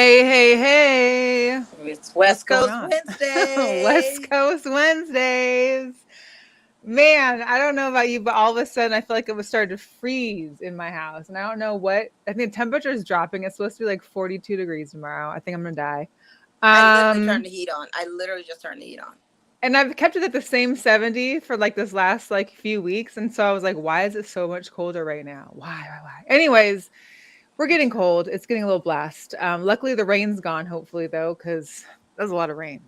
Hey, hey, hey. It's What's West going Coast on? West Wednesday. Coast Wednesdays. Man, I don't know about you, but all of a sudden I feel like it was starting to freeze in my house. And I don't know what. I think the temperature is dropping. It's supposed to be like 42 degrees tomorrow. I think I'm going to die. I literally Um, turned the heat on. I literally just turned the heat on. and I've kept it at the same 70 for like this last like few weeks. And so I was like, why is it so much colder right now? Why? Anyways, we're getting cold. It's getting a little blast. Luckily, the rain's gone, hopefully, though, because there's a lot of rain.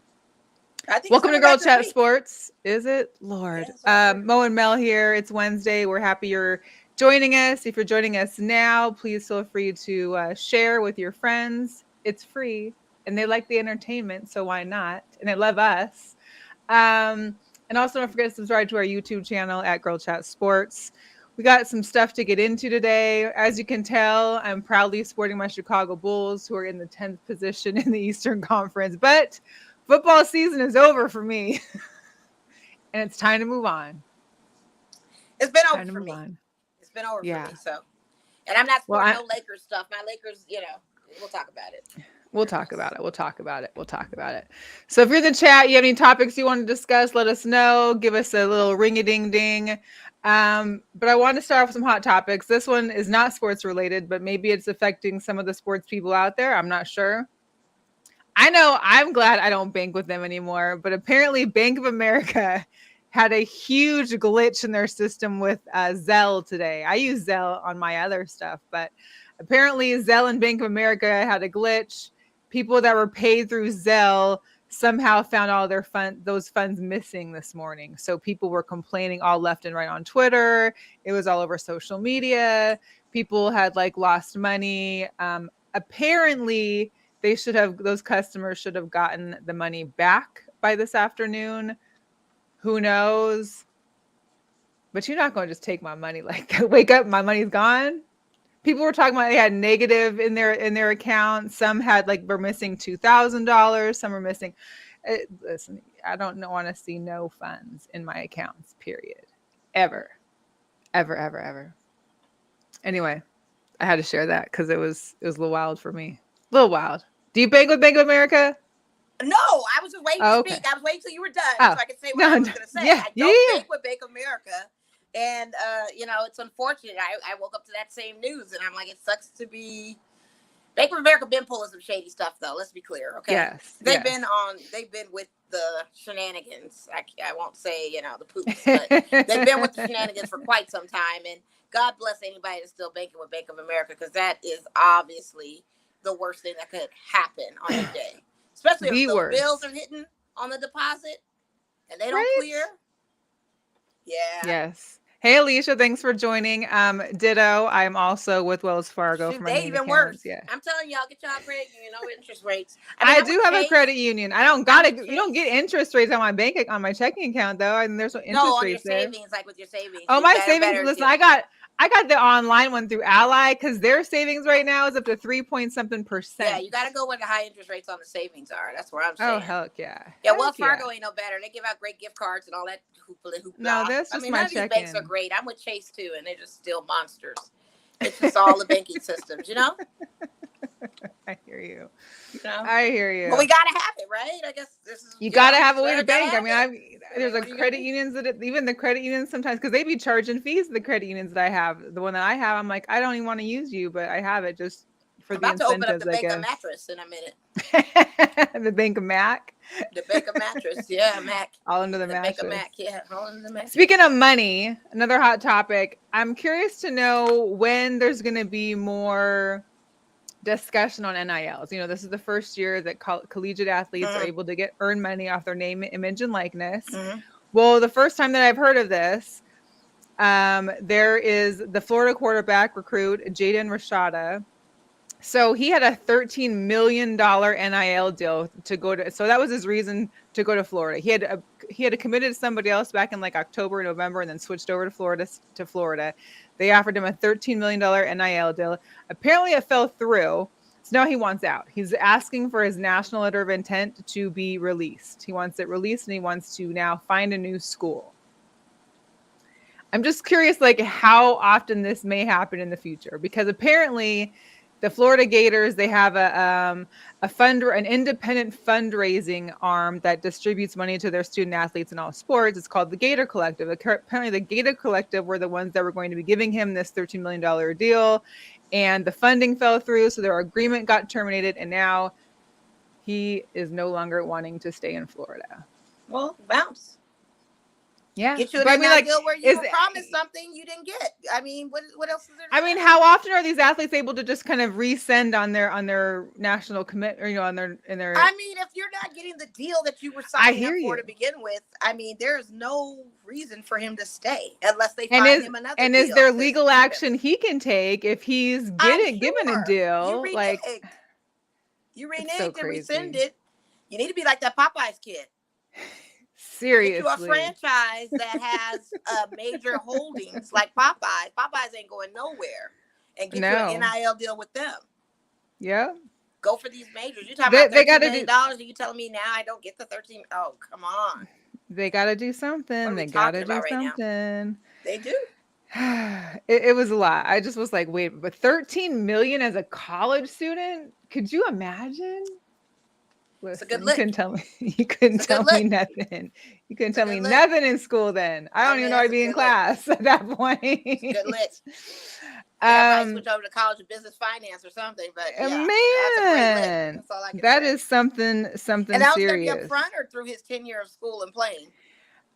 I think it's Welcome to coming Girl back this Chat week. Sports. Is it? Lord. Yeah, that's what I heard. Mo and Mel here. It's Wednesday. We're happy you're joining us. If you're joining us now, please feel free to share with your friends. It's free and they like the entertainment, so why not? And they love us. And also, don't forget to subscribe to our YouTube channel at Girl Chat Sports. We got some stuff to get into today. As you can tell, I'm proudly sporting my Chicago Bulls, who are in the 10th position in the Eastern Conference. But football season is over for me, and it's time to move on. It's been over Time to for move me. on. It's been over for Yeah. me. So, and I'm not Well, sporting no Lakers stuff. My Lakers, we'll talk about it. we'll talk about it. We'll talk about it. We'll talk about it. So if you're in the chat, you have any topics you want to discuss, let us know. Give us a little ring a ding ding. But I want to start off with some hot topics. This one is not sports related, but maybe it's affecting some of the sports people out there. I'm not sure. I know I'm glad I don't bank with them anymore, but apparently Bank of America had a huge glitch in their system with Zelle today. I use Zelle on my other stuff, but apparently Zelle and Bank of America had a glitch. People that were paid through Zelle somehow found all their those funds missing this morning. So people were complaining all left and right on Twitter. It was all over social media. People had like lost money. Apparently those customers should have gotten the money back by this afternoon. Who knows? But you're not going to just take my money like wake up, my money's gone. People were talking about they had negative in their account. Some had like were missing $2,000. Some were missing. Listen, I don't want to see no funds in my accounts. Period. Ever, ever. Anyway, I had to share that because it was a little wild for me. A little wild. Do you bank with Bank of America? No, I was just waiting to Oh, speak. okay. I was waiting till you were done Oh, so I could say what no, I no. was going to say. Yeah, I yeah, don't yeah. bank with Bank of America. And, it's unfortunate. I woke up to that same news and I'm like, it sucks to be. Bank of America been pulling some shady stuff, though. Let's be clear, okay? Yes, They've yes. been with the shenanigans. I won't say, the poops, but they've been with the shenanigans for quite some time. And God bless anybody that's still banking with Bank of America, because that is obviously the worst thing that could happen on your day. Especially if The those bills worst. are hitting on the deposit and they don't Right? clear. Yeah. Yes. Hey, Alicia, thanks for joining. Ditto. I'm also with Wells Fargo Shoot, for my they main even accounts. worse. Yeah. I'm telling y'all, get y'all credit union, no interest rates. I mean, I I'm do with have a Chase. credit union. I don't I'm got with it. You don't get Chase. interest rates on my on my checking account though. And there's no No, interest on your rates there. savings, like with your savings, Oh, you my better, savings. better, Listen, I got the online one through Ally because their savings right now is up to 3 point something yeah, you percent. got to go where the high interest rates on the savings are. That's what I'm Oh, saying. heck yeah. Yeah, Wells Heck yeah. Fargo ain't no better. They give out great gift cards and all that No, hoopla. that's I just mean, my none of these banks are check-in. great. I'm with Chase too, and they're just still monsters. It's just all the banking systems, you know. I hear you. You know. I hear But we you. gotta have it, right? I guess this is, You got to have a way to better gotta bank. I have mean, it. I there's mean, a what are you gonna credit do? unions even the credit unions sometimes because they be charging fees. The credit unions that I have, the one that I have, I'm like, I don't even want to use you, but I have it just for I'm the about to open up the incentives, I Bank of guess. Mattress in a minute. The Bank of Mac, The Bank of Mattress, yeah, Mac. all under the The Bank of mattress. Mac, yeah, all in the mattress. Speaking of money, another hot topic. I'm curious to know when there's going to be more discussion on NILs. You know, this is the first year that collegiate athletes are Mm-hmm. able to earn money off their name, image, and likeness. Mm-hmm. Well, the first time that I've heard of this, there is the Florida quarterback recruit Jaden Rashada. So he had a $13 million NIL deal to go to. So that was his reason to go to Florida. He had committed to somebody else back in like October, November, and then switched over to Florida. They offered him a $13 million NIL deal. Apparently, it fell through. So now he wants out. He's asking for his national letter of intent to be released. He wants it released, and he wants to now find a new school. I'm just curious, like how often this may happen in the future, because apparently the Florida Gators, they have an independent fundraising arm that distributes money to their student athletes in all sports. It's called the Gator Collective. Apparently, the Gator Collective were the ones that were going to be giving him this $13 million deal, and the funding fell through, so their agreement got terminated, and now he is no longer wanting to stay in Florida. Well, bounce. Yeah, Get you in but I that mean, like, deal where you were promised something you didn't get. I mean, what else is there? I mean, how often are these athletes able to just kind of resend on their national commit, or on their in their? I mean, if you're not getting the deal that you were signing up for to begin with, I mean, there's no reason for him to stay unless they find him another. And is there legal action he can take if he's given a deal? You like, you reneged and rescinded. You need to be like that Popeyes kid. Seriously, get you a franchise that has major holdings like Popeyes. Popeyes ain't going nowhere, and get you an NIL deal with them. Yeah, go for these majors. You talking about $13 million? And you telling me now I don't get the 13? Oh, come on. They got to do something. They got to do something. They do. It was a lot. I just was like, wait, but 13 million as a college student? Could you imagine? Listen, you couldn't tell me. You couldn't tell me nothing. You couldn't tell me nothing in school. Then I don't even know I'd be in class at that point. Good lit. I might switch over to College of Business Finance or something. But yeah, man, that's all I can that say. Is something and that serious. Was going to be up front or through his tenure of school and playing.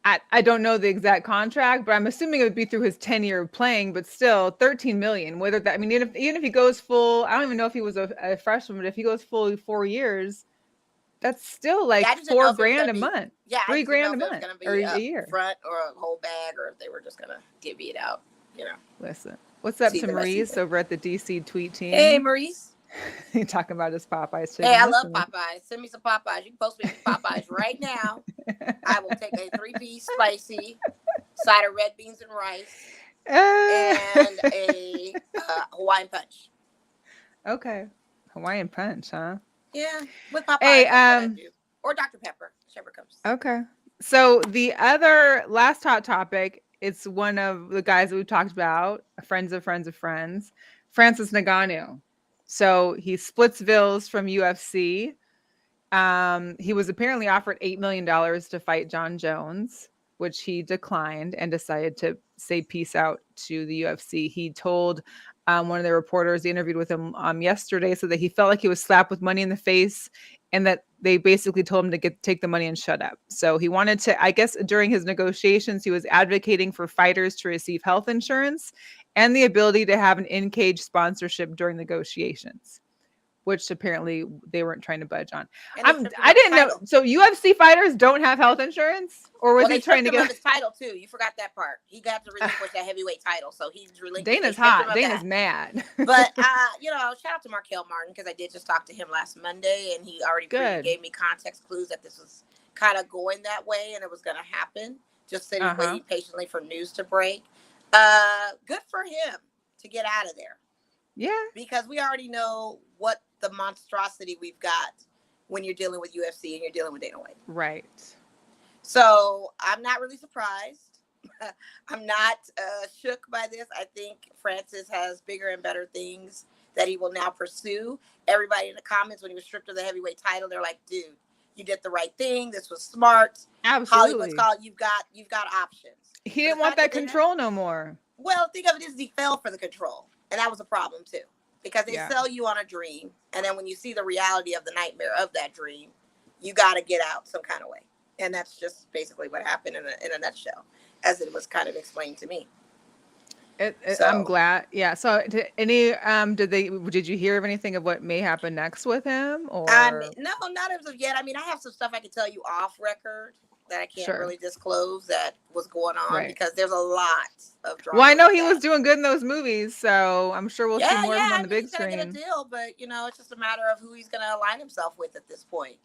I don't know the exact contract, but I'm assuming it would be through his tenure of playing. But still, 13 million. Whether that, I mean, even if he goes full, I don't even know if he was a freshman, but if he goes full 4 years. That's still like $4,000 a month. Yeah, $3,000 a month or a year. Front or a whole bag, or if they were just gonna divvy it out. Listen, what's up to Maurice over at the DC Tweet Team? Hey, Maurice. You're talking about his Popeyes. Hey, I love Popeyes. Send me some Popeyes. You can post me some Popeyes right now. I will take a 3-piece spicy side of red beans and rice and a Hawaiian punch. Okay, Hawaiian punch, huh? Yeah, with Popeyes. Hey, or Dr. Pepper, whichever comes. Okay. So the other last hot topic, it's one of the guys that we talked about, friends of friends of friends, Francis Ngannou. So he splits bills from UFC. He was apparently offered $8 million to fight John Jones, which he declined and decided to say peace out to the UFC. He told one of the reporters, he interviewed with him yesterday, so that he felt like he was slapped with money in the face and that they basically told him to take the money and shut up. So he wanted to, I guess during his negotiations, he was advocating for fighters to receive health insurance and the ability to have an in-cage sponsorship during negotiations, which apparently they weren't trying to budge on. I didn't know. So UFC fighters don't have health insurance, or was he trying to get his title too? You forgot that part. He got to relinquish that heavyweight title, so he's relinquished. Dana's hot. Dana's mad. But shout out to Markel Martin, because I did just talk to him last Monday, and he already gave me context clues that this was kind of going that way, and it was going to happen. Just sitting waiting patiently for news to break. Good for him to get out of there. Yeah, because we already know what the monstrosity we've got when you're dealing with UFC and you're dealing with Dana White. Right. So I'm not really surprised. I'm not shook by this. I think Francis has bigger and better things that he will now pursue. Everybody in the comments, when he was stripped of the heavyweight title, they're like, dude, you did the right thing. This was smart. Absolutely. Hollywood's called, you've got options. He didn't want that control no more. Well, think of it as he fell for the control. And that was a problem too, because they sell you on a dream. And then when you see the reality of the nightmare of that dream, you got to get out some kind of way. And that's just basically what happened in a nutshell, as it was kind of explained to me. I'm glad. Yeah. So did you hear of anything of what may happen next with him? Or no, not as of yet. I mean, I have some stuff I can tell you off record that I can't really disclose that was going on, because there's a lot of drama. Well, I know he was doing good in those movies, so I'm sure we'll see more of him on the big screen. He's gonna get a deal, but it's just a matter of who he's gonna align himself with at this point,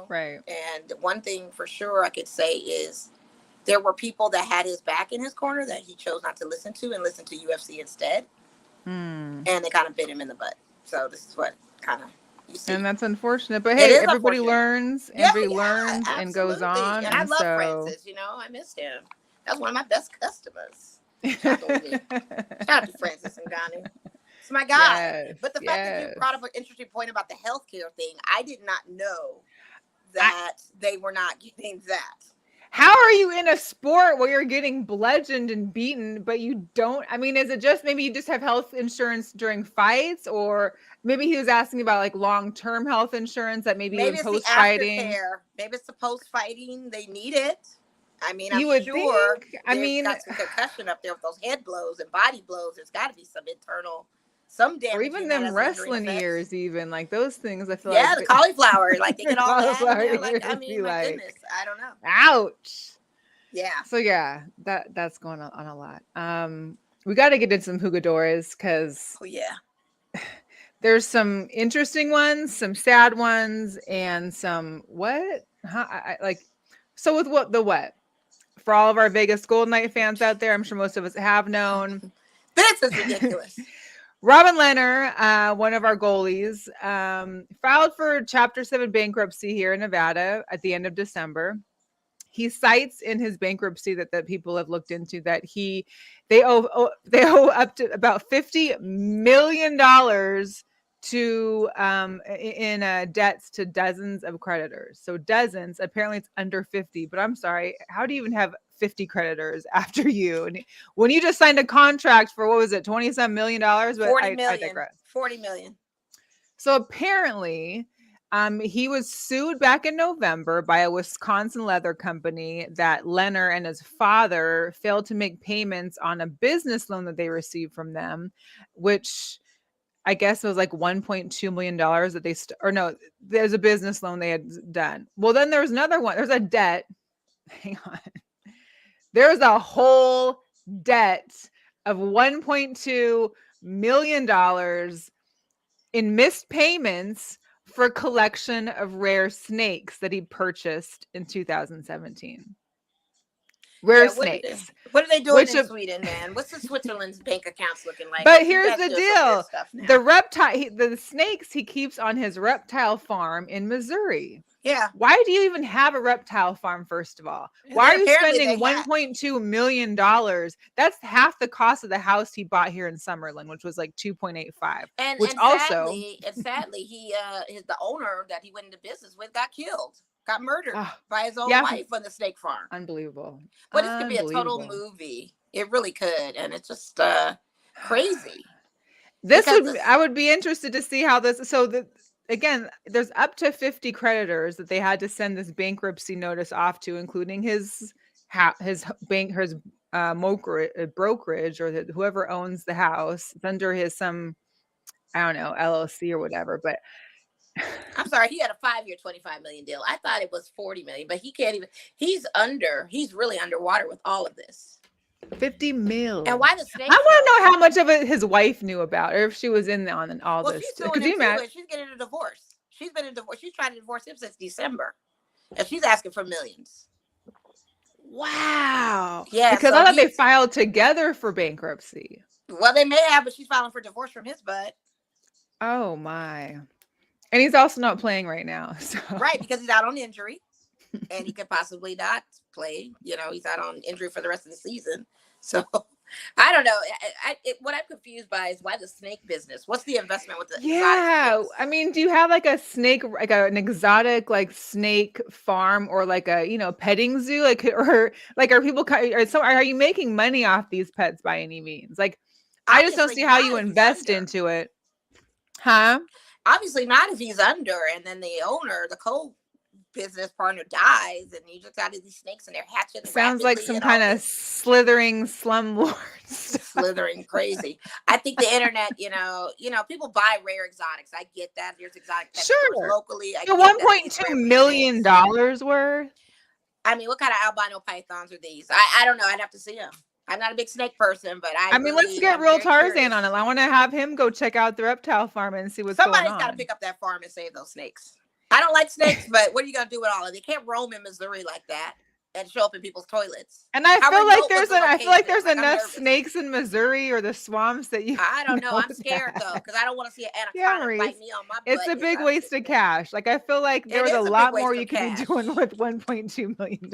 Right. And one thing for sure I could say is there were people that had his back in his corner that he chose not to listen to and listen to UFC instead. And they kind of bit him in the butt. So this is what kind of you see. And that's unfortunate. But hey, everybody learns. Everybody learns and goes on. And I love Francis, I missed him. That was one of my best customers. Shout out to Francis Ngannou. my guy. Yes, But the fact that you brought up an interesting point about the healthcare thing, I did not know that they were not getting that. How are you in a sport where you're getting bludgeoned and beaten, but you don't? I mean, is it just maybe you just have health insurance during fights, or maybe he was asking about like long-term health insurance that maybe Maybe in it's the post-fighting. aftercare. Maybe it's the post-fighting. They need it. I mean, I'm You would sure think. I mean, got some concussion up there with those head blows and body blows. There's got to be some internal, some damage. or even them wrestling ears, even like those things. I feel yeah, like the cauliflower, like they get all that. cauliflower Like, I ears mean, be my like, goodness, I don't know. ouch. Yeah. So yeah, that's going on a lot. We got to get into some jugadores because Oh yeah. there's some interesting ones, some sad ones, and some what? Huh? Like, so with what? For all of our Vegas Golden Knight fans out there, I'm sure most of us have known. This is ridiculous. Robin Lehner, one of our goalies, filed for Chapter 7 bankruptcy here in Nevada at the end of December. He cites in his bankruptcy that people have looked into that they owe up to about $50 million to in debts to dozens of creditors. So dozens, apparently it's under 50, but I'm sorry, how do you even have 50 creditors after you? And when you just signed a contract for, what was it, 20-some million dollars? But 40 million. I digress. 40 million. So apparently, he was sued back in November by a Wisconsin leather company that Lehner and his father failed to make payments on a business loan that they received from them, which I guess it was like $1.2 million that they, or no, there's a business loan they had done. Well, then there's another one. There's a debt. Hang on. There's a whole debt of $1.2 million in missed payments for collection of rare snakes that he purchased in 2017. Rare snakes. What are they doing in Sweden, man? What's the Switzerland's bank accounts looking like? But here's the deal. The snakes he keeps on his reptile farm in Missouri. Yeah. Why do you even have a reptile farm, first of all? Why are you spending $1.2 million? That's half the cost of the house he bought here in Summerlin, which was like 2.85. And sadly, he the owner that he went into business with got killed. Got murdered by his own wife on the snake farm. Unbelievable. But this could be a total movie. It really could. And it's just crazy. I would be interested to see how this, again, there's up to 50 creditors that they had to send this bankruptcy notice off to, including his brokerage or whoever owns the house. It's under his I don't know, LLC or whatever, but I'm sorry, he had a 5-year, $25 million deal. I thought it was $40 million, but he can't even. He's really underwater with all of this. 50 mil. And why the snake? I want to know how much of it his wife knew about, or if she was in on all this. Could you imagine? She's getting a divorce. She's been in divorce. She's trying to divorce him since December, and she's asking for millions. Wow. Yeah. Because I thought they filed together for bankruptcy. Well, they may have, but she's filing for divorce from his butt. Oh my. And he's also not playing right now. So. Right, because he's out on injury, and he could possibly not play. You know, he's out on injury for the rest of the season. So, I don't know. What I'm confused by is why the snake business. What's the investment with the exotic? I mean, do you have like a snake, like an exotic like snake farm, or like a petting zoo, or are people? Are you making money off these pets by any means? Like, I just don't see how you invest into it, huh? Obviously not if he's under, and then the owner, the co-business partner, dies, and you just got these snakes and they're hatching. Sounds like some kind of slithering slumlord. Slithering crazy. I think the internet, people buy rare exotics. I get that. There's exotic pets locally. $1.2 million worth. I mean, what kind of albino pythons are these? I don't know. I'd have to see them. I'm not a big snake person, but let's get real Tarzan on it. I want to have him go check out the reptile farm and see what's going on. Somebody's got to pick up that farm and save those snakes. I don't like snakes, but what are you going to do with all of them? They can't roam in Missouri like that. and show up in people's toilets. And I How feel like remote was there's the an I feel like location? there's Like, I'm enough nervous. snakes in Missouri or the swamps that you I don't know. know I'm scared though, that. because I don't want to see an Yeah, anaconda Maurice. bite me on my It's butt a if big I'm waste sitting of there. cash. Like I feel like there It was a is a big lot more waste you of could be doing cash. with $1.2 million.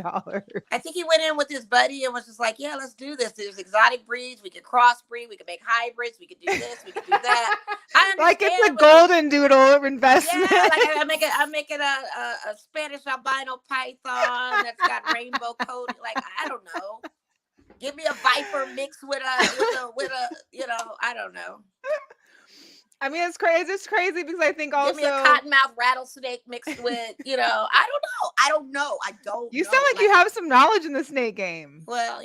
I think he went in with his buddy and was just like, "Yeah, let's do this. There's exotic breeds. We could crossbreed. We could make hybrids. We could do this. We could do that." I Like it's a understand, but golden doodle investment. yeah, like I'm making a Spanish albino python that's got rainbow coating. Like, I don't know. Give me a viper mixed with a I don't know. I mean, it's crazy. It's crazy because I think Give me a also cottonmouth rattlesnake mixed with I don't know. I don't know. I don't you know. sound like you have some knowledge in the snake game. Well,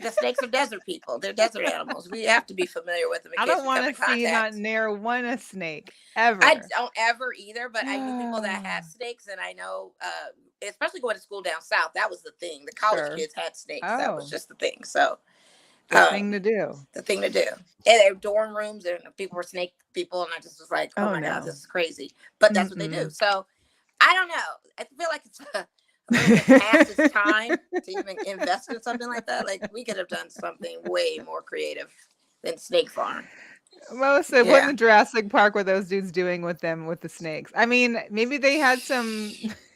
the snakes are desert people. They're desert animals. We have to be familiar with them in I case don't we come want in to see not contact. near one a snake I ever. don't ever either, but I knew people that had snakes, and I know, especially going to school down south, that was the thing. The college Sure. kids had snakes. That was Oh, just the thing. So, the thing to do. the thing to do. And their dorm rooms, and people were snake people, and I just was like, oh my God, no. this is crazy. But that's what they do. So, I don't know. I feel like it's a little bit past its time to even invest in something like that. Like, we could have done something way more creative than Snake Farm. Melissa, what in the Jurassic Park were those dudes doing with the snakes? I mean, maybe they had some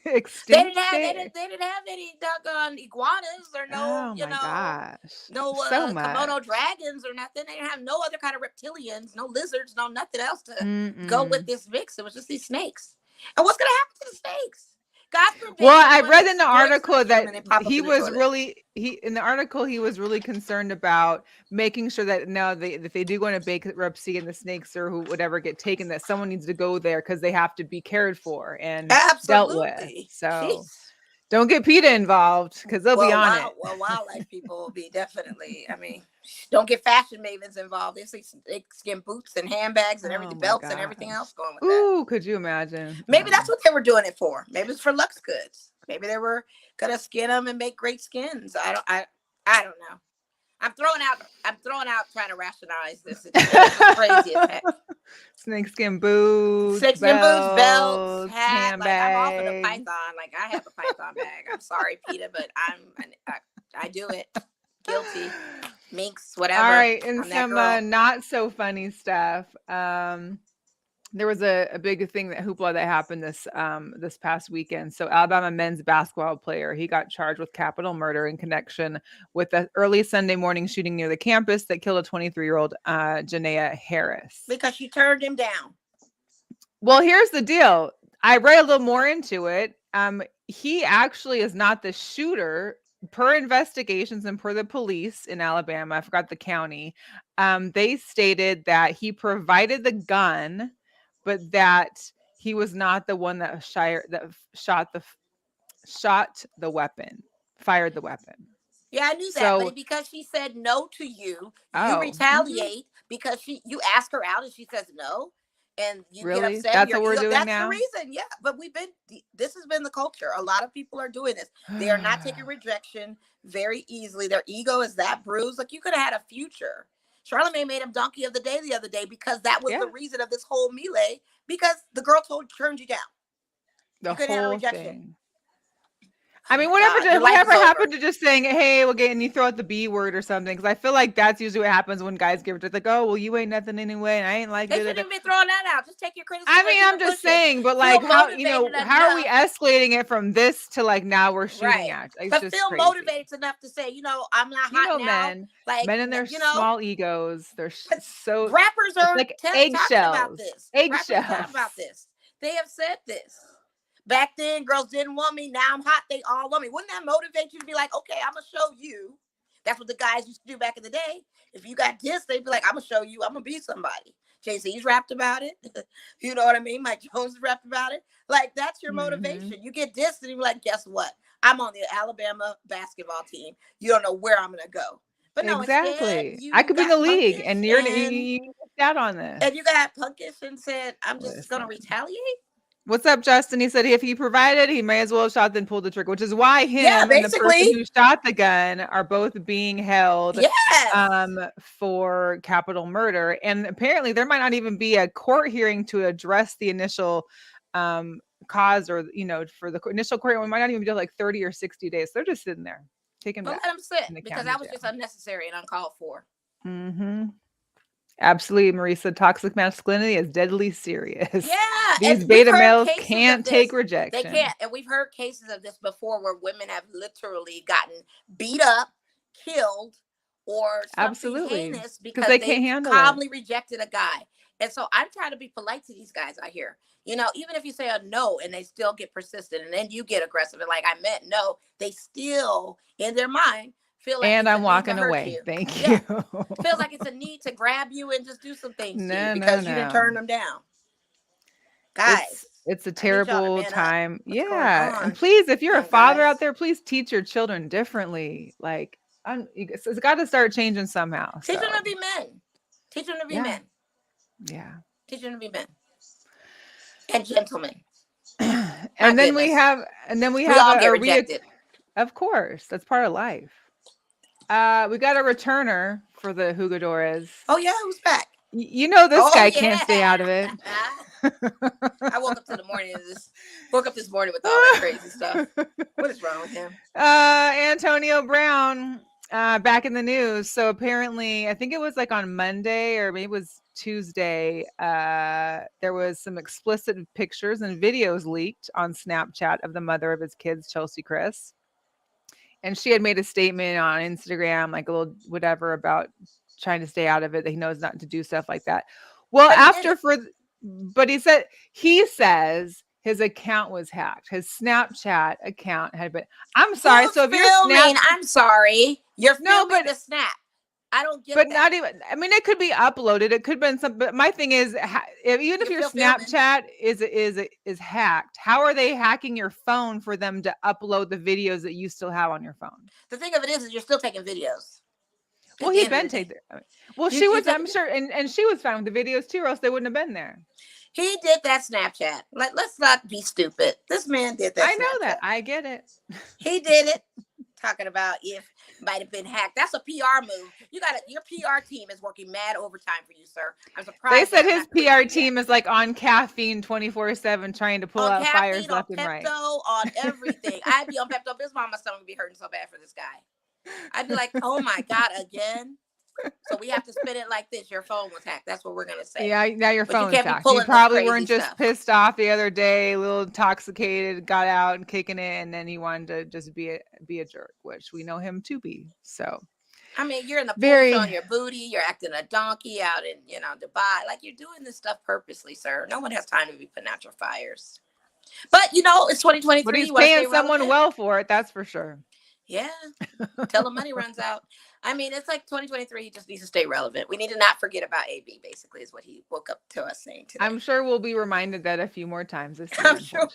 extinct. They didn't have any doggone iguanas or no, oh my gosh, no so kimono much. dragons or nothing. They didn't have no other kind of reptilians, no lizards, no nothing else to go with this mix. It was just these snakes. And what's gonna happen to the snakes? God forbid. Well, I read in the article that he was really concerned about making sure that if they do go into bankruptcy and the snakes or whatever get taken, that someone needs to go there because they have to be cared for and dealt with. So jeez. Don't get PETA involved because they'll be on it. Well, wildlife people will be definitely. I mean, don't get fashion mavens involved. They skin boots and handbags and everything, belts and everything else going with that. Ooh, could you imagine? Maybe that's what they were doing it for. Maybe it's for Lux Goods. Maybe they were gonna skin them and make great skins. I don't know. I'm throwing out trying to rationalize this. It's crazy as heck. Snakeskin boots, belts, hat. Like, I'm off of the python. Like, I have a python bag. I'm sorry, PETA, but I do it. Guilty. Minks, whatever. All right, and some not so funny stuff. There was a big thing hoopla that happened this past weekend. So Alabama men's basketball player, he got charged with capital murder in connection with the early Sunday morning shooting near the campus that killed a 23-year-old Janaea Harris. Because she turned him down. Well, here's the deal. I read a little more into it. He actually is not the shooter. Per investigations and per the police in Alabama, I forgot the county, they stated that he provided the gun, but that he was not the one that shot the weapon, fired the weapon. Yeah, I knew that, but because she said no to you, you retaliate because you ask her out and she says no, and you get upset. That's what we're doing now. That's the reason, yeah. But this has been the culture. A lot of people are doing this. They are not taking rejection very easily. Their ego is that bruised. Like, you could have had a future. Charlamagne made him donkey of the day the other day because that was the reason of this whole melee. Because the girl turned you down. The you couldn't whole have rejection. Thing. I mean, whatever happened to just saying, hey, we'll get, and you throw out the B word or something? Because I feel like that's usually what happens when guys give it. Like, oh, well, you ain't nothing anyway, and I ain't like it. They shouldn't even be throwing that out. Just take your criticism. I mean, I'm just saying, but like, how are we escalating it from this to like now we're shooting at? It's but just feel crazy. motivated enough to say, I'm not hot now. Men and their small egos. They're so rappers are like eggshells. About this. Eggshells about this. They have said this. Back then, girls didn't want me. Now I'm hot. They all want me. Wouldn't that motivate you to be like, okay, I'm going to show you. That's what the guys used to do back in the day. If you got dissed, they'd be like, I'm going to show you. I'm going to be somebody. Jay-Z's rapped about it. You know what I mean? Mike Jones rapped about it. Like, that's your motivation. You get dissed and you're like, guess what? I'm on the Alabama basketball team. You don't know where I'm going to go. But no, exactly. Instead, I could be in the league and you missed out on this. And you got punkish and said, I'm just going to retaliate. What's up, Justin? He said if he provided, he may as well have shot than pulled the trigger, which is why him and the person who shot the gun are both being held for capital murder. And apparently there might not even be a court hearing to address the initial cause, or for the initial court, we might not even do like 30 or 60 days. They're just sitting there. Take him But back let him sit, in the because county that was jail. just unnecessary and uncalled for. Mm-hmm. Absolutely, Marisa. Toxic masculinity is deadly serious. Yeah, These and we've beta heard males cases of can't take this. They rejection. can't, and we've heard cases of this before where women have literally gotten beat up, killed, or something Absolutely. heinous Because because they can't they handle it. calmly rejected a guy. And so I'm trying to be polite to these guys out here. Even if you say a no and they still get persistent, and then you get aggressive and like, I meant no, they still in their mind feel like And it's a I'm need to walking hurt away. you. Thank Yeah, you. feels like it's a need to grab you and just do some things to you No, no, because you didn't turn no. them down. Guys, It's a I need y'all to terrible man up. time. What's going Yeah. And on, please, if you're a young father out guys? there, please teach your children differently. Like, it's got to start changing somehow. Teach them So, to be men. Teach them to be yeah. men. Yeah. Teach them to be men and gentlemen. My And then we goodness, have we all get a rejected. of course, that's part of life. We got a returner for the Jugadores. Oh yeah, who's back? This Oh guy can't stay out of it. yeah. I woke up to the morning and woke up this morning with all that crazy stuff. What is wrong with him? Antonio Brown back in the news. So apparently, I think it was like on Monday or maybe it was Tuesday. There was some explicit pictures and videos leaked on Snapchat of the mother of his kids, Chelsea Chris. And she had made a statement on Instagram, like a little whatever, about trying to stay out of it. That he knows not to do stuff like that. Well, but he says his account was hacked. His Snapchat account had been. I'm sorry. Who's So if your Snap, filming? I'm sorry. You're no, filming the snap. I don't get but that. not even. I mean, it could be uploaded. It could have been some. But my thing is, even if You're your still filming. Snapchat is hacked, how are they hacking your phone for them to upload the videos that you still have on your phone? The thing of it is you're still taking videos. Well, At the he'd end of been the day, taken. Well, you she you was. take. I'm sure, and she was fine with the videos too, or else they wouldn't have been there. He did that Snapchat. Let's not be stupid. This man did that I know that. Snapchat. I get it. He did it. Talking about if might have been hacked. That's a PR move. Your PR team is working mad overtime for you, sir. I'm surprised. They said his PR team is like on caffeine 24/7, trying to pull on out fires caffeine, on left and right. Pepto, on everything. I'd be on Pepto Bismol. My stomach would be hurting so bad for this guy. I'd be like, oh my God, again. So we have to spin it like this. Your phone was hacked. That's what we're gonna say. Yeah, now your But you phone's can't be hacked. You pulling this probably crazy weren't just stuff. pissed off the other day, a little intoxicated, got out and kicking it, and then he wanted to just be a jerk, which we know him to be. So, I mean, you're in the pool showing your booty. You're acting a donkey out in Dubai. Like, you're doing this stuff purposely, sir. No one has time to be putting out your fires. But it's 2023. But he's paying someone well for it. That's for sure. Yeah. Till the money runs out. I mean, it's like 2023. He just needs to stay relevant. We need to not forget about AB, basically, is what he woke up to us saying today. I'm sure we'll be reminded that a few more times this year. I'm sure.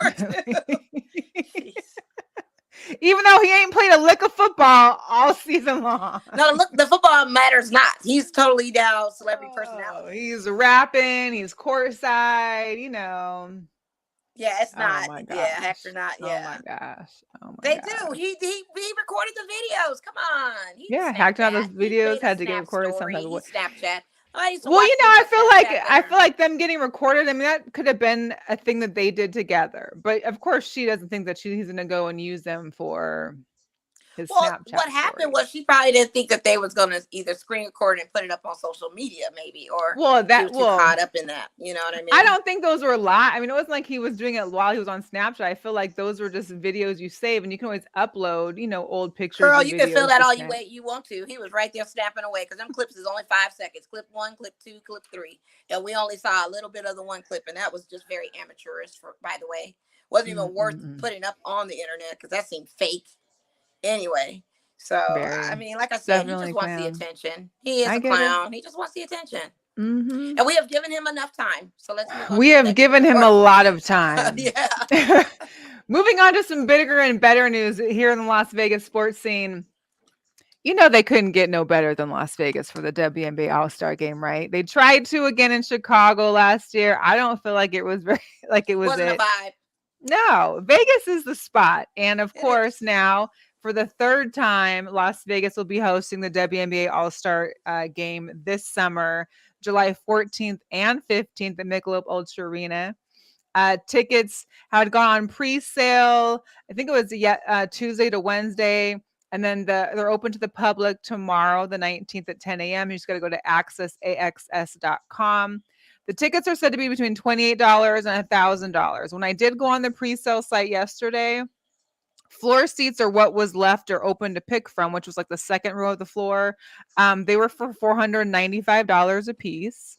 Even though he ain't played a lick of football all season long. No, look, the football matters not. He's totally down celebrity personality. He's rapping. He's courtside, Yeah, it's not. Oh my gosh. Yeah, hacked or not. Yeah. Oh my gosh. They do. He recorded the videos. Come on. Hacked out those videos. Had to get recorded some type of way. Snapchat. I feel like them getting recorded. I mean, that could have been a thing that they did together. But of course, she doesn't think that he's going to go and use them for his Snapchat. What happened was she probably didn't think that they was going to either screen record and put it up on social media, maybe, or she was too caught up in that. You know what I mean? I don't think those were live. I mean, it wasn't like he was doing it while he was on Snapchat. I feel like those were just videos you save, and you can always upload, old pictures. Girl, you can feel that all you want to. He was right there snapping away because them clips is only 5 seconds. Clip 1, clip 2, clip 3, and we only saw a little bit of the one clip, and that was just very amateurish. By the way, wasn't even worth putting up on the internet because that seemed fake. Anyway. So, I mean, like I said, he just wants the attention. He is a clown. He just wants the attention. Mm-hmm. And we have given him enough time. So let's move on. We have given him a lot of time. Yeah. Moving on to some bigger and better news here in the Las Vegas sports scene. They couldn't get no better than Las Vegas for the WNBA All-Star game, right? They tried to again in Chicago last year. I don't feel like it was very Wasn't a vibe. No, Vegas is the spot. And of course, now for the third time, Las Vegas will be hosting the WNBA All-Star game this summer, July 14th and 15th at Michelob Ultra Arena. Tickets had gone on pre-sale. I think it was Tuesday to Wednesday. And then they're open to the public tomorrow, the 19th at 10 a.m. You just got to go to accessaxs.com. The tickets are said to be between $28 and $1,000. When I did go on the pre-sale site yesterday, floor seats are what was left or open to pick from, which was like the second row of the floor. They were for $495 a piece.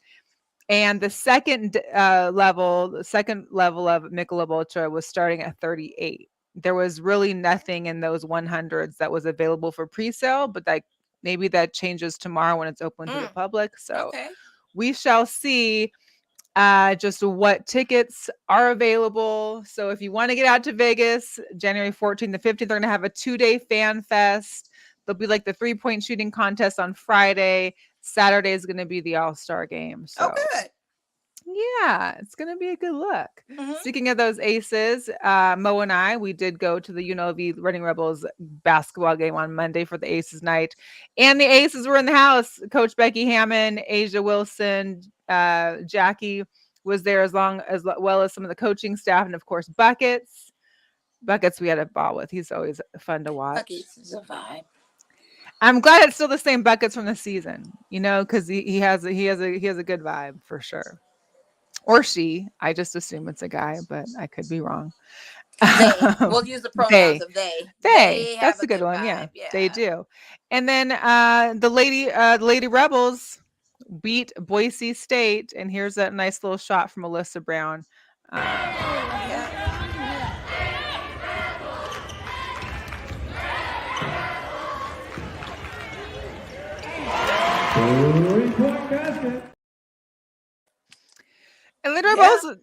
And the second level of Michelob Ultra was starting at 38. There was really nothing in those 100s that was available for pre-sale, but maybe that changes tomorrow when it's open to the public. So we shall see just what tickets are available. So if you want to get out to Vegas, January 14th to 15th, they're going to have a 2-day fan fest. There'll be like the 3-point shooting contest on Friday. Saturday is going to be the All-Star game. So good. Yeah, it's going to be a good look. Speaking of those aces, Mo and I, we did go to the UNLV Running Rebels basketball game on Monday for the Aces night. And the Aces were in the house. Coach Becky Hammond, Asia Wilson, Jackie was there as well as some of the coaching staff. And of course, Buckets. Buckets we had a ball with. He's always fun to watch. Buckets is a vibe. I'm glad it's still the same Buckets from the season, because he has a good vibe for sure. Or she. I just assume it's a guy, but I could be wrong. They. We'll use the pronouns of they. They. That's a good one. Yeah, they do. And then the Lady Rebels beat Boise State, and here's that nice little shot from Alyssa Brown. And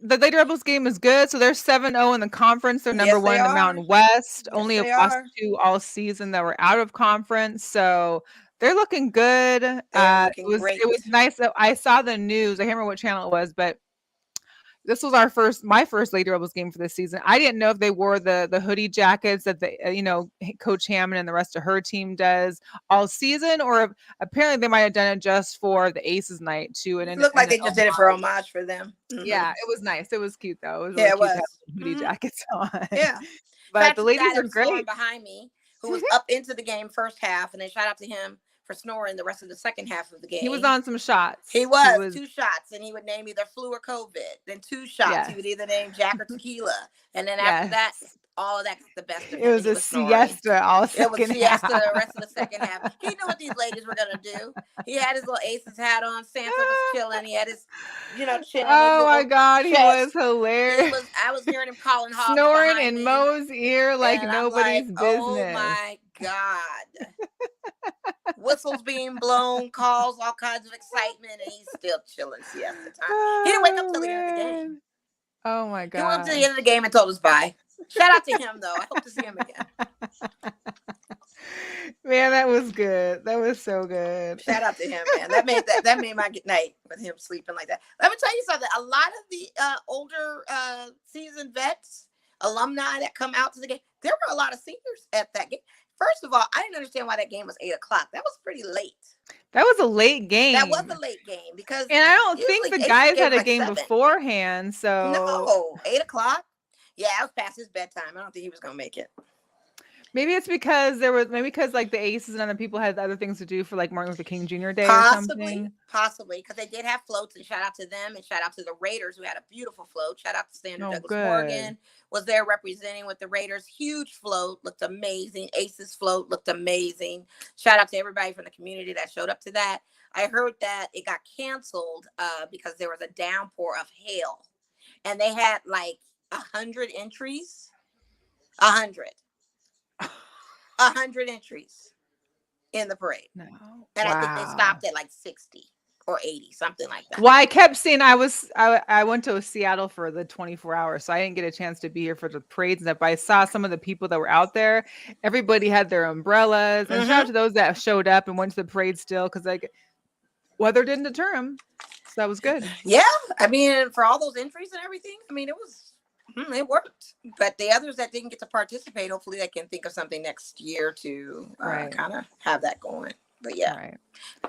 the Lady Rebels game is good. So they're 7-0 in the conference. They're number one in the Mountain West. Only have lost 2 all season that were out of conference. So they're looking good. It was nice. I saw the news. I can't remember what channel it was, but this was my first Lady Rebels game for this season. I didn't know if they wore the hoodie jackets that Coach Hammond and the rest of her team does all season, or apparently they might have done it just for the Aces night too. And it looked like they just did it for homage for them. Yeah, it was nice. It was cute though. It was really cute to have hoodie jackets on. Yeah, but the ladies are great. Behind me, who was up into the game first half, and then shout out to him for snoring the rest of the second half of the game. He was on some shots. He was 2 shots, and he would name either flu or COVID. Then 2 shots, He would either name Jack or tequila, and then after that, all of that's the best of him. It was a siesta all second half. It was siesta the rest of the second half. He knew what these ladies were gonna do. He had his little Aces hat on. Santa was chilling. He had his, chin. Oh my God, he was hilarious. I was hearing him calling hogs snoring in Mo's ear like nobody's business. Oh my God. Whistles being blown, calls, all kinds of excitement, and he's still chilling siesta time. He didn't wake up till the end of the game. Oh my God. He went up to the end of the game and told us bye. Shout out to him though. I hope to see him again. Man, that was good. That was so good. Shout out to him, man. That made my good night with him sleeping like that. Let me tell you something. A lot of the older seasoned vets, alumni that come out to the game, there were a lot of seniors at that game. First of all, I didn't understand why that game was 8 o'clock. That was pretty late. That was a late game. That was a late game because, and I don't think the guys had a game beforehand. So no, 8 o'clock. Yeah, I was past his bedtime. I don't think he was gonna make it. Maybe it's because like the Aces and other people had other things to do for like Martin Luther King Jr. Day or something. Possibly, because they did have floats, and shout out to them, and shout out to the Raiders who had a beautiful float. Shout out to Sandra Douglas Morgan was there representing with the Raiders. Huge float, looked amazing. Aces float looked amazing. Shout out to everybody from the community that showed up to that. I heard that it got canceled because there was a downpour of hail, and they had like 100 entries. 100 entries in the parade. No. And I think they stopped at like 60 or 80, something like that. Well, I kept seeing, I went to Seattle for the 24 hours, so I didn't get a chance to be here for the parades and stuff, but I saw some of the people that were out there. Everybody had their umbrellas, and shout out to those that showed up and went to the parade still, because like weather didn't deter them. So that was good. Yeah. I mean, for all those entries and everything, I mean, it worked. But the others that didn't get to participate, hopefully they can think of something next year to kind of have that going. But yeah,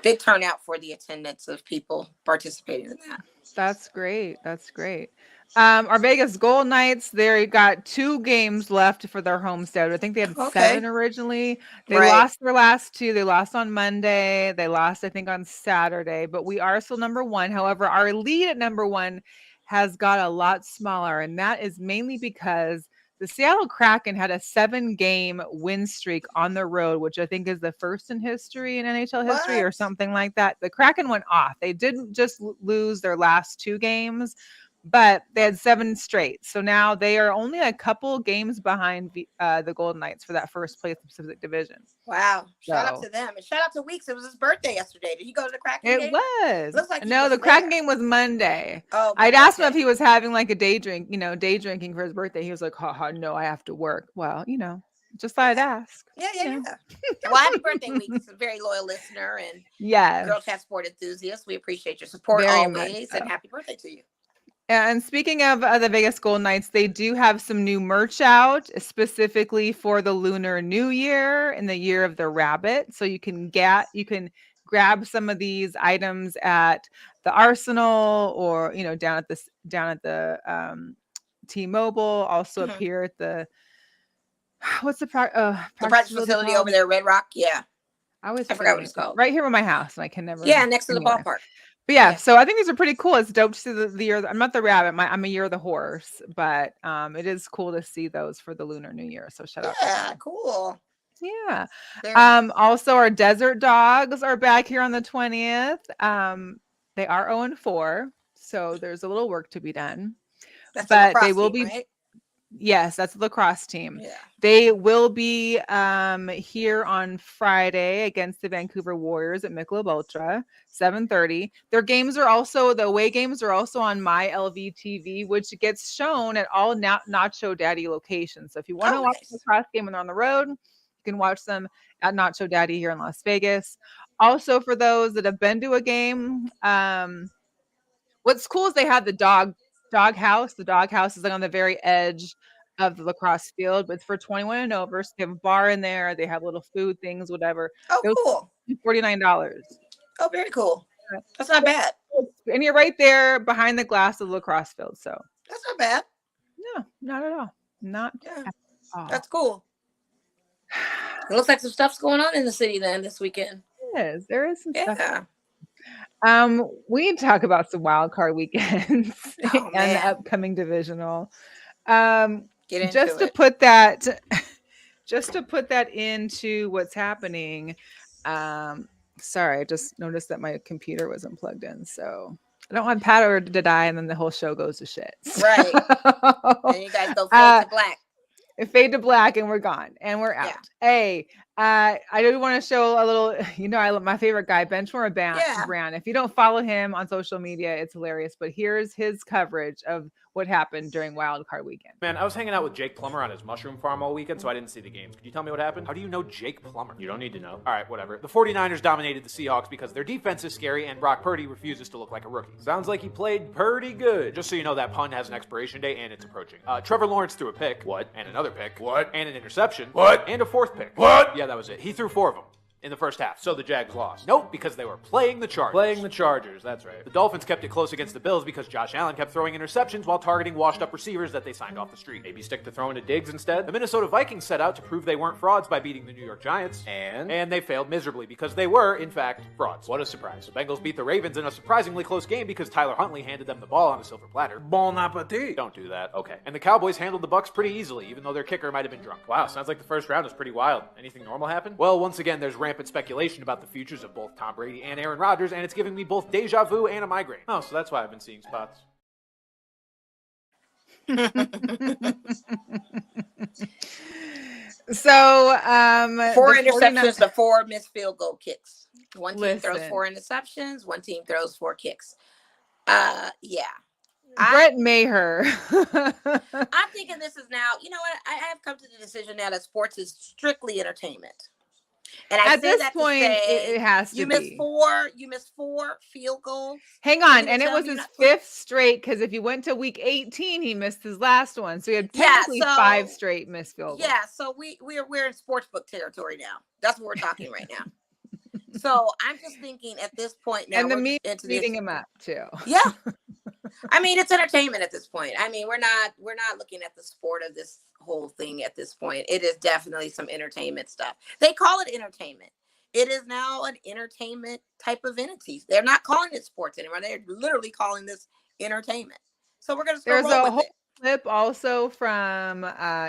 big turnout for the attendance of people participating in that. That's great. That's great. Our Vegas Gold Knights, they got 2 games left for their homestand. I think they had Okay. 7 originally. They Right. lost their last 2. They lost on Monday. They lost, I think, on Saturday. But we are still number 1. However, our lead at number 1 has got a lot smaller, and that is mainly because the Seattle Kraken had a 7-game win streak on the road, which I think is the first in history, in NHL history, What? or something like that. The Kraken went off. They didn't just lose their last 2 games, but they had 7 straight. So now they are only a couple games behind the Golden Knights for that first place in Pacific Division. Wow. Shout out So to them. And shout out to Weeks. It was his birthday yesterday. Did he go to the Kraken it game? was. Looks like he No, was the Kraken there. game was Monday. Oh, I'd Monday, asked him if okay. he was having like a day drinking for his birthday. He was like, no, I have to work. Well, just thought I'd ask. Yeah. Well, happy birthday, Weeks. A very loyal listener and Yes, Girl Chat Sport enthusiast. We appreciate your support very much always. so. And happy birthday to you. And speaking of the Vegas Golden Knights, they do have some new merch out specifically for the Lunar New Year and the Year of the Rabbit. So you can grab some of these items at the Arsenal, or down at the T-Mobile. Also up here at the what's the The practice practice facility over there, Red Rock. Yeah. I forgot what it's called. Right here in my house, and I can never. Yeah, next to the anyway. ballpark. But yeah, so I think these are pretty cool. It's dope to see the year. I'm not the rabbit. I'm a year of the horse, but it is cool to see those for the Lunar New Year. So shout out. Yeah, cool. Yeah. There. Also, our desert dogs are back here on the 20th. They are 0-4, so there's a little work to be done. That's but the they will team, be. Right? Yes, that's the lacrosse team. Yeah. They will be here on Friday against the Vancouver Warriors at Michelob Ultra, 7:30. Their games are also, the away games are also on my LV TV, which gets shown at all Nacho Daddy locations. So if you want to watch the lacrosse game when they're on the road, you can watch them at Nacho Daddy here in Las Vegas. Also, for those that have been to a game, what's cool is they have the dog house. The dog house is like on the very edge of the lacrosse field, but it's for 21 and over. So they have a bar in there. They have little food things, whatever. Oh, cool. $49. Oh, very cool. That's not bad. And you're right there behind the glass of the lacrosse field. So that's not bad. No, not at all. Not at all. That's cool. It looks like some stuff's going on in the city then this weekend. There is some stuff. We need to talk about some wild card weekends and the upcoming divisional. Just to put that into what's happening. Sorry, I just noticed that my computer wasn't plugged in, so I don't want power to die, and then the whole show goes to shit. Right. And you guys go fade to black. Fade to black, and we're gone, and we're out. Yeah. Hey, I do want to show a little, I love my favorite guy, Benchmore Brand. If you don't follow him on social media, it's hilarious. But here's his coverage of what happened during Wild Card Weekend. Man, I was hanging out with Jake Plummer on his mushroom farm all weekend, so I didn't see the games. Could you tell me what happened? How do you know Jake Plummer? You don't need to know. All right, whatever. The 49ers dominated the Seahawks because their defense is scary and Brock Purdy refuses to look like a rookie. Sounds like he played pretty good. Just so you know, that pun has an expiration date and it's approaching. Trevor Lawrence threw a pick. What? And another pick. What? And an interception. What? And a fourth pick. What? Yeah, that was it. He threw 4 of them in the first half, so the Jags lost. Nope, because they were playing the Chargers. That's right. The Dolphins kept it close against the Bills because Josh Allen kept throwing interceptions while targeting washed-up receivers that they signed off the street. Maybe stick to throwing to Diggs instead. The Minnesota Vikings set out to prove they weren't frauds by beating the New York Giants, and they failed miserably because they were, in fact, frauds. What a surprise. The Bengals beat the Ravens in a surprisingly close game because Tyler Huntley handed them the ball on a silver platter. Bon appetit. Don't do that. Okay. And the Cowboys handled the Bucs pretty easily, even though their kicker might have been drunk. Wow, sounds like the first round was pretty wild. Anything normal happen? Well, once again, there's rampant speculation about the futures of both Tom Brady and Aaron Rodgers, and it's giving me both deja vu and a migraine. Oh, so that's why I've been seeing spots. So, 4 interceptions to 4 missed field goal kicks. One team throws 4 interceptions. One team throws 4 kicks. Yeah. Brett Maher. I'm thinking this is now, you know what? I have come to the decision now that sports is strictly entertainment. And at this point, it has to be. You missed 4 field goals. Hang on, and it was his 5th straight, because if you went to week 18, he missed his last one. So he had technically 5 straight missed field goals. Yeah, so we're in sportsbook territory now. That's what we're talking right now. So I'm just thinking at this point now. And the media beating him up too. Yeah. I mean, it's entertainment at this point. I mean, we're not looking at the sport of this whole thing at this point. It is definitely some entertainment stuff. They call it entertainment. It is now an entertainment type of entity. They're not calling it sports anymore. They're literally calling this entertainment. So we're gonna There's roll a with whole it. clip also from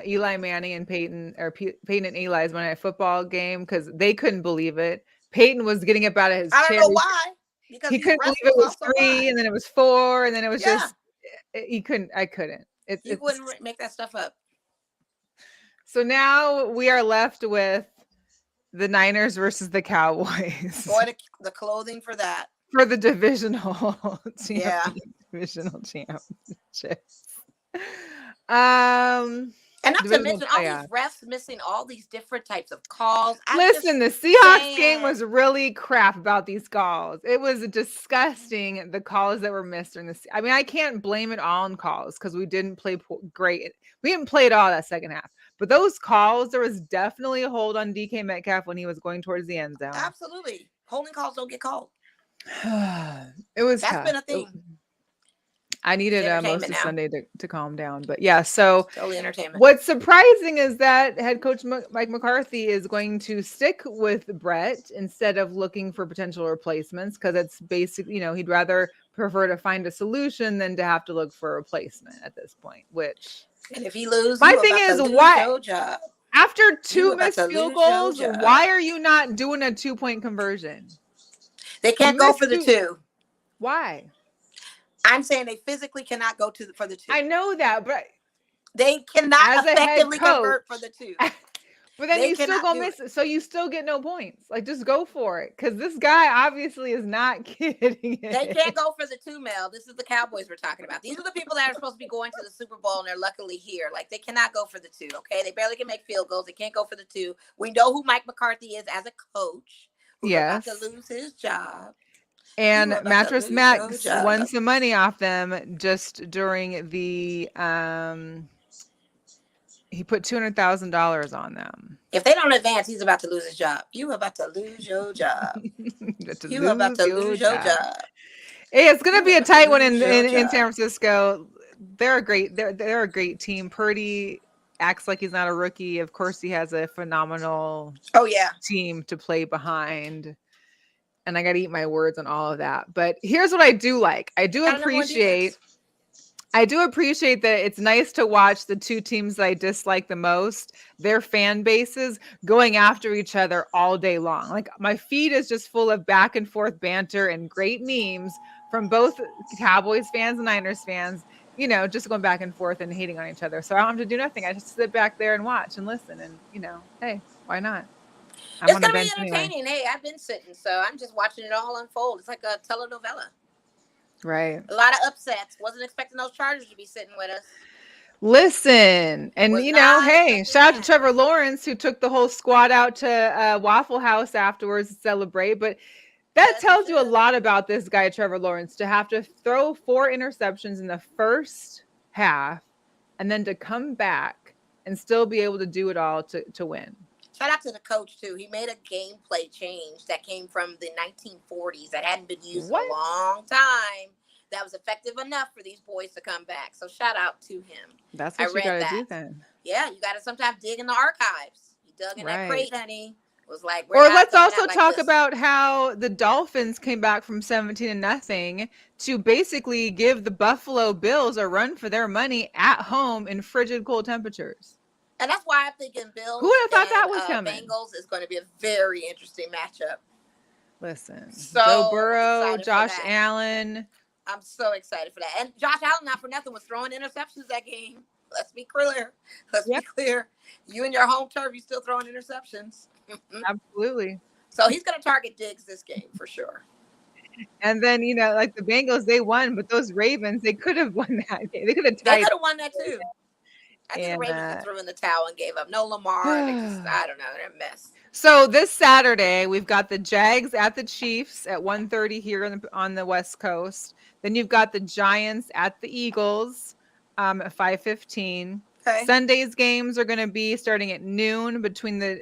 Eli Manning and Peyton, or Peyton and Eli's Monday Night Football game because they couldn't believe it. Peyton was getting up out of his I don't chair. know why. Because He he's couldn't believe wrestlers it was also 3, lie. and then it was 4, and then it was Yeah, just he couldn't. I couldn't. you wouldn't make that stuff up. So now we are left with the Niners versus the Cowboys Boy, the clothing for that. for the divisional Yeah. divisional championships. And not to Divisional mention all playoff. these refs missing all these different types of calls. Listen, the Seahawks game was really crap about these calls. It was disgusting, the calls that were missed during this. I mean, I can't blame it all on calls because we didn't play great. We didn't play at all that second half. But those calls, there was definitely a hold on DK Metcalf when he was going towards the end zone. Absolutely. Holding calls don't get called. It was That's tough. been a thing. I needed most of now. Sunday to calm down. But yeah, so totally entertainment. What's surprising is that head coach Mike McCarthy is going to stick with Brett instead of looking for potential replacements because it's basically, he'd rather prefer to find a solution than to have to look for a replacement at this point, which. And if he loses, my thing is, why after 2 missed field goals, why are you not doing a 2-point conversion? They can't go for the 2. Why? I'm saying they physically cannot go for the 2. I know that, but they cannot effectively convert for the 2. But then you still gonna miss it, so you still get no points. Like, just go for it, because this guy obviously is not getting it. They can't go for the 2, Mel. This is the Cowboys we're talking about. These are the people that are supposed to be going to the Super Bowl, and they're luckily here. Like, they cannot go for the 2. Okay, they barely can make field goals. They can't go for the 2. We know who Mike McCarthy is as a coach. Who's about to lose his job. And Mattress Max won some money off them just during the he put $200,000 on them. If they don't advance, he's about to lose his job. You about to lose your job. You about to lose your job. Hey, it's gonna be a tight one in San Francisco. They're a great team. Purdy acts like he's not a rookie. Of course, he has a phenomenal team to play behind. And I got to eat my words on all of that. But here's what I do like. I do appreciate that it's nice to watch the 2 teams that I dislike the most, their fan bases going after each other all day long. Like, my feed is just full of back and forth banter and great memes from both Cowboys fans and Niners fans, just going back and forth and hating on each other. So I don't have to do nothing. I just sit back there and watch and listen. And, hey, why not? It's going to be entertaining. Anyway. Hey, I've been sitting, so I'm just watching it all unfold. It's like a telenovela. Right. A lot of upsets. Wasn't expecting those Chargers to be sitting with us. Listen, and hey, shout out to Trevor Lawrence, who took the whole squad out to Waffle House afterwards to celebrate. But that tells you a lot about this guy, Trevor Lawrence, to have to throw 4 interceptions in the first half and then to come back and still be able to do it all to win. Shout out to the coach, too. He made a gameplay change that came from the 1940s that hadn't been used in a long time. That was effective enough for these boys to come back. So shout out to him. That's what you got to do then. Yeah, you got to sometimes dig in the archives. You dug in that crate, honey. It was like, or let's also talk about how the Dolphins came back from 17-0 to basically give the Buffalo Bills a run for their money at home in frigid cold temperatures. And that's why I'm thinking Bills. Who would have thought that was coming? Bengals is going to be a very interesting matchup. Listen, so Joe Burrow, Josh Allen. I'm so excited for that. And Josh Allen, not for nothing, was throwing interceptions that game. Let's be clear. Be clear. You and your home turf, you still throwing interceptions. Absolutely. So he's going to target Diggs this game for sure. And then, like the Bengals, they won, but those Ravens, they could have won that game. They could have won that too. I think the Ravens threw in the towel and gave up. No Lamar. I don't know. They're a mess. So this Saturday, we've got the Jags at the Chiefs at 1:30 here on the West Coast. Then you've got the Giants at the Eagles at 5:15. Okay. Sunday's games are going to be starting at noon between the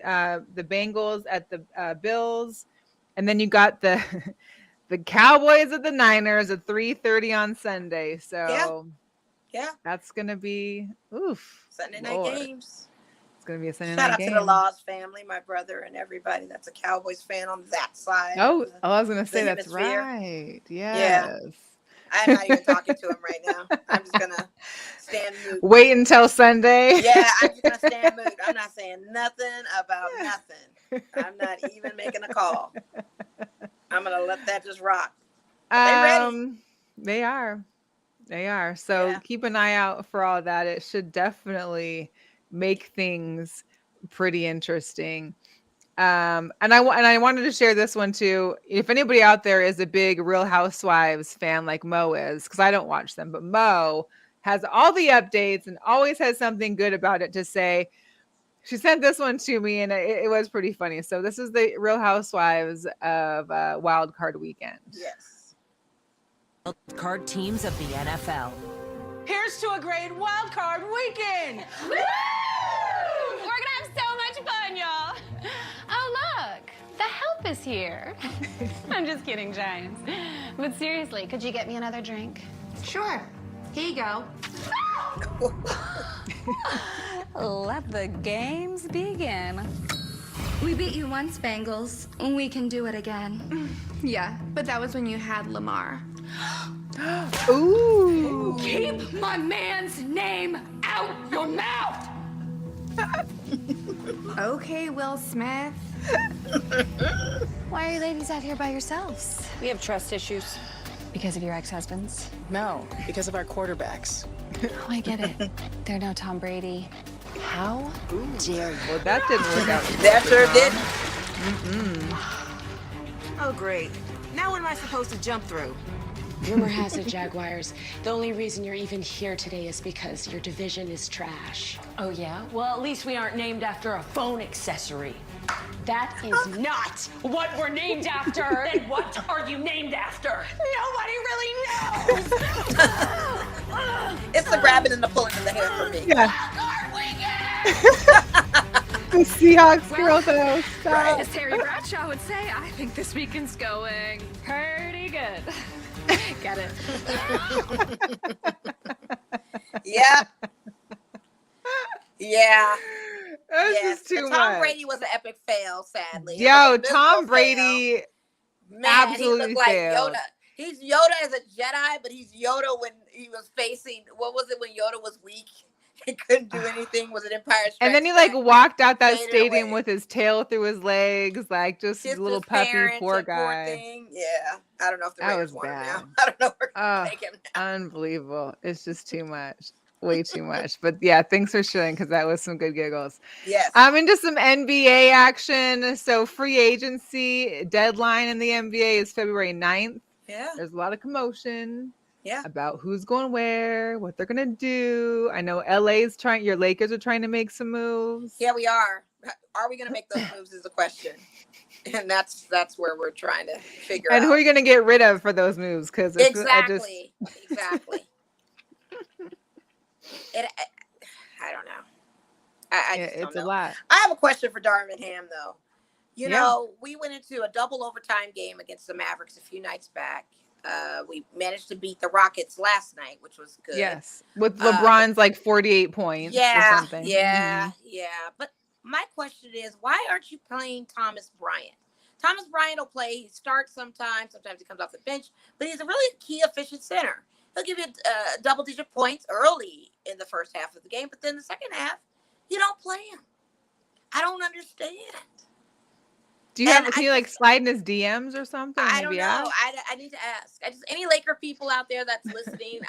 Bengals at the Bills. And then you got the the Cowboys at the Niners at 3:30 on Sunday. So Yeah. that's gonna be Sunday night Lord. games. It's gonna be a Sunday Shout night out game. to the Laws family, my brother and everybody that's a Cowboys fan on that side. Oh, I was gonna say the that's hemisphere. right. Yes. Yeah. I'm not even talking to him right now. I'm just gonna stand mute. Wait until Sunday. Yeah, I'm just gonna stand mute. I'm not saying nothing about nothing. I'm not even making a call. I'm gonna let that just rock. But they ready. They are. They are. So Yeah. keep an eye out for all that. It should definitely make things pretty interesting. And I wanted to share this one too. If anybody out there is a big Real Housewives fan like Mo is, because I don't watch them, but Mo has all the updates and always has something good about it to say. She sent this one to me, and it was pretty funny. So this is the Real Housewives of Wild Card Weekend. Yes. Wild card teams of the NFL. Here's to a great wild card weekend. Woo! We're gonna have so much fun, y'all. Oh, look, the help is here. I'm just kidding, Giants. But seriously, could you get me another drink? Sure. Here you go. Let the games begin. We beat you once, Bengals. We can do it again. Yeah, but that was when you had Lamar. Ooh. Keep my man's name out your mouth! Okay, Will Smith. Why are you ladies out here by yourselves? We have trust issues. Because of your ex-husbands? No, because of our quarterbacks. Oh, I get it. They're no Tom Brady. How dare you? Well, that didn't work out. That sure did. Oh, great. Now what am I supposed to jump through? Rumor has it, Jaguars, the only reason you're even here today is because your division is trash. Oh, yeah? Well, at least we aren't named after a phone accessory. That is not what we're named after. Then what are you named after? Nobody really knows. It's the grabbing and the pulling of the hair for me. Yeah. The Seahawks girl though. Stop. As Terry Bradshaw would say, I think this weekend's going Pretty good. Get it? Yeah. Yeah. That's Yes. just too And Tom much. Brady was an epic fail, sadly. It Yo, was a Tom miserable Brady. fail. Man, absolutely he looked like failed. Yoda. He's Yoda as a Jedi, but he's Yoda when he was facing, what was it when Yoda was weak? He couldn't do anything. Was it Empire Strikes And then he like Back? walked out that Faded stadium away. with his tail through his legs, like just Kissed a little his puppy, parents, poor that poor guy. thing. Yeah. I don't know if the That Raiders was want him bad. now. I don't know where to Oh, take him now. unbelievable. It's just too much. Way too much. But yeah, thanks for sharing because that was some good giggles. Yes. Into some NBA action. So free agency deadline in the NBA is February 9th. Yeah. There's a lot of commotion Yeah. about who's going where, what they're gonna do. I know your Lakers are trying to make some moves. Yeah, we are. Are we going to make those moves is the question. And that's where we're trying to figure And out. who are you gonna get rid of for those moves? Because Exactly. Exactly. I don't know. I just don't it's know. a lot. I have a question for Darvin Ham, though. You Yeah. know, we went into a double overtime game against the Mavericks a few nights back. We managed to beat the Rockets last night, which was good. Yes, with LeBron's like 48 points. or Yeah, something. yeah, yeah. But my question is, why aren't you playing Thomas Bryant? Thomas Bryant will play. He starts sometimes. Sometimes he comes off the bench. But he's a really key, efficient center. He'll give you double-digit points early in the first half of the game. But then the second half, you don't play him. I don't understand. Do you can you like slide in his DMs or something? I don't Maybe know. ask? I need to ask. Any Laker people out there that's listening,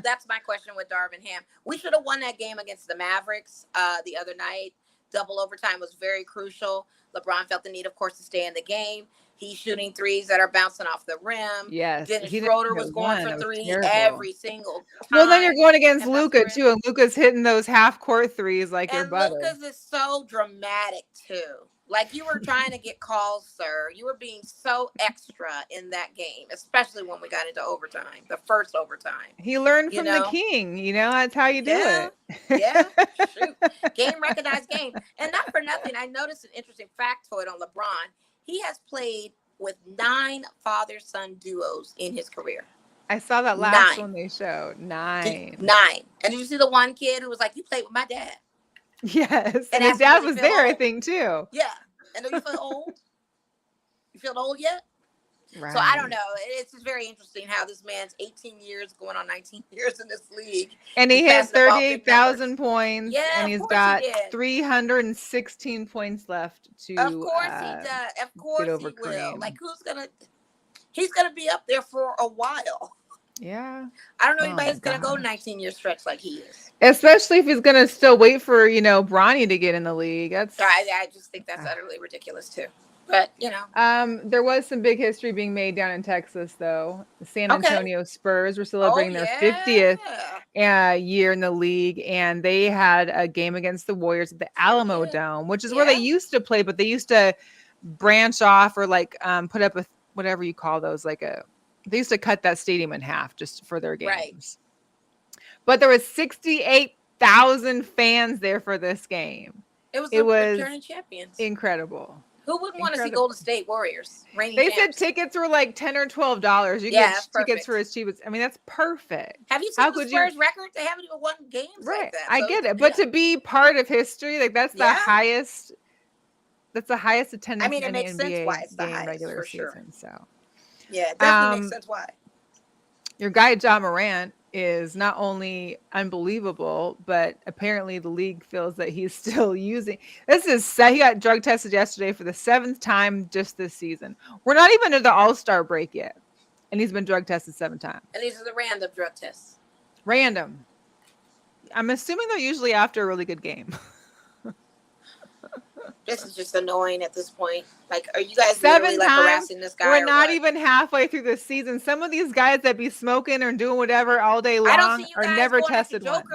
that's my question with Darvin Ham. We should have won that game against the Mavericks the other night. Double overtime was very crucial. LeBron felt the need, of course, to stay in the game. He's shooting threes that are bouncing off the rim. Yes. Dennis he didn't Schroeder hit was going one. for It was three terrible. every single time. Well, then you're going against And that's Luca where- too, and Luca's hitting those half court threes like your And butter. Lucas is so dramatic too. Like you were trying to get calls, sir. You were being so extra in that game, especially when we got into overtime, the first overtime. He learned you from know? the king. You know, that's how you do Yeah. it. Yeah, shoot. Game recognized game. And not for nothing, I noticed an interesting factoid on LeBron. He has played with 9 father-son duos in his career. I saw that last 9. one they showed. 9. 9. And did you see the one kid who was like, "You played with my dad"? Yes. And And his asked him, dad "Does he was feel there, I old?" think, too. Yeah. And do you feel old? You feel old yet? Right. So I don't know. It's just very interesting how this man's 18 years going on 19 years in this league. And he He's hit passing the ball big 38,000 points, Yeah, and of he's course got he did. 316 points left to Of course he does. Of course over he will. Kareem. Like, he's gonna be up there for a while. Yeah. I don't know Oh anybody my that's gonna go gosh. 19-year stretch like he is. Especially if he's gonna still wait for, Bronny to get in the league. That's So I just think that's utterly ridiculous too. But there was some big history being made down in Texas, though. The San Okay. Antonio Spurs were Oh celebrating their 50th year in the league, and they had a game against the Warriors at the Alamo Dome, which is where they used to play, but they used to branch off or put up a whatever you call those, they used to cut that stadium in half just for their games. Right. But there was 68,000 fans there for this game. It was the returning champions. Incredible. Who wouldn't want to see Golden State Warriors? They said tickets were like $10 or $12. You can get tickets for as cheap as, that's perfect. Have you seen the Spurs record? They haven't even won games like that. I get it. But to be part of history, that's the highest. That's the highest attendance. I mean, it in makes the sense NBA why it's the game highest regular for season. sure. So yeah, it definitely makes sense why. Your guy John Morant is not only unbelievable, but apparently the league feels that he's still using. He got drug tested yesterday for the 7th time just this season. We're not even at the All-Star break yet, and he's been drug tested 7 times. And these are the random drug tests. Random. I'm assuming they're usually after a really good game. This is just annoying at this point. Like, are you guys 7 literally times? harassing this guy? We're not even halfway through the season. Some of these guys that be smoking or doing whatever all day long are never tested once.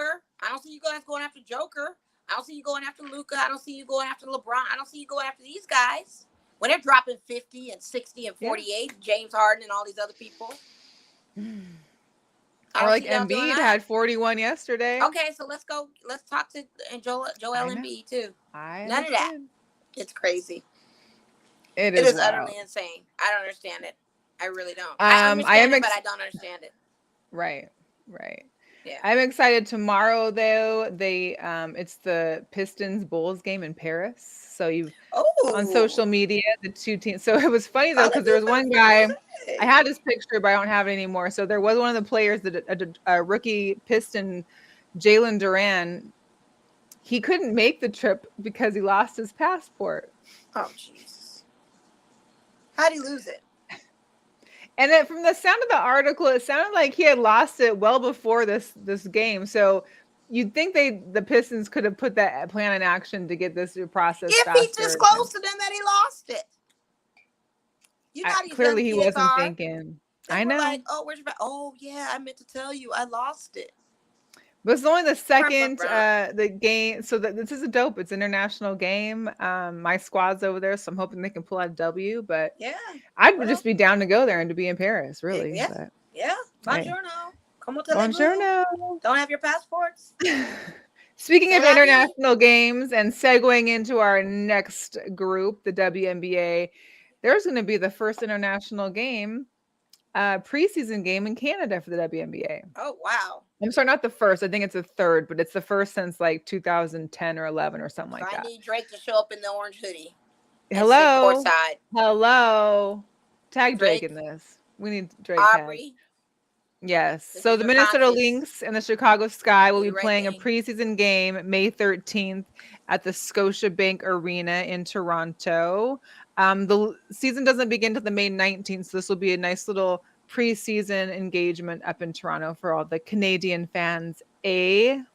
I don't see you guys going after Joker. I don't see you going after Luka. I don't see you going after LeBron. I don't see you going after these guys. When they're dropping 50 and 60 and 48, James Harden and all these other people. Or like Embiid had 41 yesterday. Okay, so let's go. Let's talk to Joel Embiid too. None of that. It's crazy. It is utterly insane. I don't understand it. I really don't. I understand it, but I don't understand it. Right. Yeah. I'm excited tomorrow though. It's the Pistons Bulls game in Paris. So on social media, the two teams. So it was funny though, because there was one guy, I had his picture, but I don't have it anymore. So there was one of the players that a rookie Piston, Jalen Duran, he couldn't make the trip because he lost his passport. Oh, Jesus. How'd he lose it? And then from the sound of the article, it sounded like he had lost it well before this game. So you'd think the Pistons could have put that plan in action to get this process faster. If he disclosed to them that he lost it. Clearly he wasn't thinking. I know. Like, oh, where's your oh yeah, I meant to tell you I lost it. But it's only the second the game. So this is it's international game. My squad's over there, so I'm hoping they can pull out a W. But yeah, I'd just be down to go there and to be in Paris, really. Yeah. Buongiorno. Come on, buongiorno. Don't have your passports. Speaking of international games and segueing into our next group, the WNBA, there's going to be the first international game, preseason game in Canada for the WNBA. Oh, wow. I'm sorry, not the first. I think it's the third, but it's the first since like 2010 or 11 or something like that. I need Drake to show up in the orange hoodie. Hello. Tag Drake in this. We need Drake. Aubrey. Yes. So the Minnesota Lynx and the Chicago Sky will be playing a preseason game May 13th at the Scotiabank Arena in Toronto. The season doesn't begin until the May 19th, so this will be a nice little preseason engagement up in Toronto for all the Canadian fans. And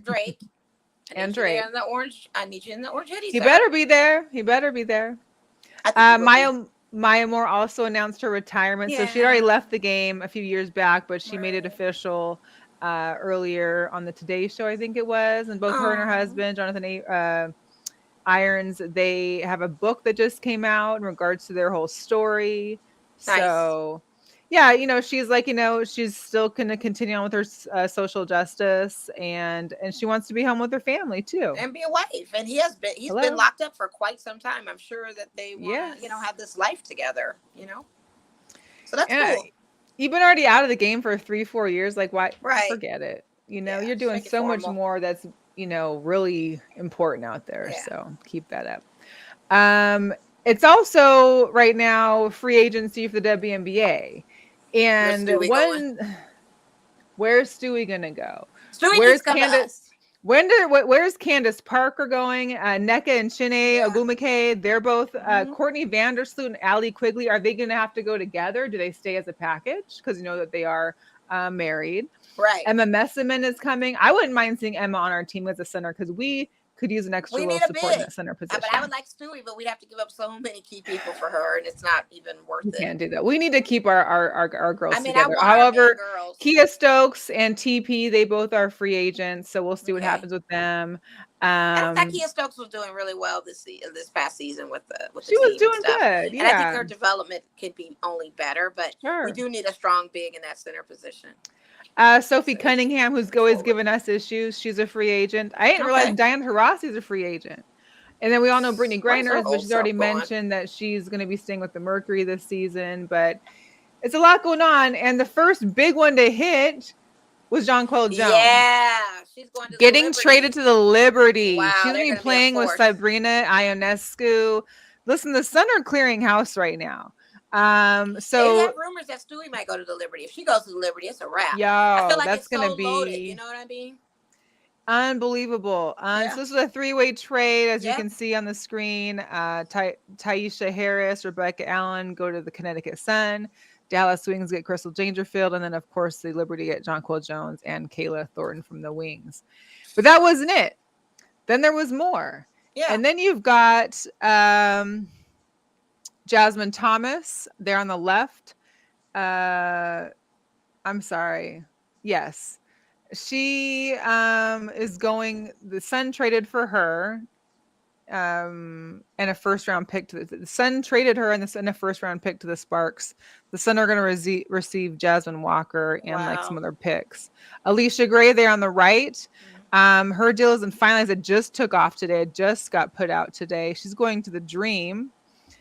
Drake. And Drake. I need you in the orange hoodie. He better be there. Maya Moore also announced her retirement. Yeah. So she already left the game a few years back, but she made it official earlier on the Today Show, I think it was. And both her and her husband, Jonathan Irons, they have a book that just came out in regards to their whole story. Nice. So, yeah, she's like, she's still going to continue on with her social justice, and she wants to be home with her family too. And be a wife. And he's been locked up for quite some time. I'm sure that they want to, have this life together, So that's cool. You've been already out of the game for 3-4 years. Like, why? Right. Forget it. You're doing so much more that's, really important out there. Yeah. So keep that up. It's also right now free agency for the WNBA. And where's Stewie gonna go? Where's Candace? Where's Candace Parker going? Nneka and Chiney Ogwumike, they're both Courtney Vandersloot and Allie Quigley. Are they gonna have to go together? Do they stay as a package? Because that they are married. Right. Emma Messiman is coming. I wouldn't mind seeing Emma on our team as a center because we could use an extra little support in that center position. But I would like Stewie, but we'd have to give up so many key people for her, and it's not even worth it. We can't do that. We need to keep our girls together. However, Kia Stokes and TP, they both are free agents, so we'll see what happens with them. I thought Kia Stokes was doing really well this past season with the she was doing good. Yeah. And I think her development could be only better, but we do need a strong big in that center position. Sophie Cunningham, who's always given us issues, she's a free agent. I didn't realize Diana Taurasi is a free agent. And then we all know Brittany Griner, but she's already mentioned that she's going to be staying with the Mercury this season. But it's a lot going on. And the first big one to hit was Jonquel Jones. Yeah, she's going to getting traded to the Liberty. Wow, she's going to be playing with Sabrina Ionescu. Listen, the Sun are clearing house right now. So they have rumors that Stewie might go to the Liberty. If she goes to the Liberty, it's a wrap. Yeah, I feel like that's going to be loaded, you know what I mean? Unbelievable. So this was a 3-way trade, as you can see on the screen. Taisha Harris, Rebecca Allen go to the Connecticut Sun. Dallas Wings get Crystal Dangerfield, and then of course the Liberty get Jonquel Jones and Kayla Thornton from the Wings. But that wasn't it. Then there was more. Yeah. And then you've got Jasmine Thomas there on the left. I'm sorry. Yes. She is going, the Sun traded for her and a first round pick to the Sun traded her and a first round pick to the Sparks. The Sun are going to receive Jasmine Walker and like some other picks. Alicia Gray there on the right. Her deal isn't finalized. It just took off today. It just got put out today. She's going to the Dream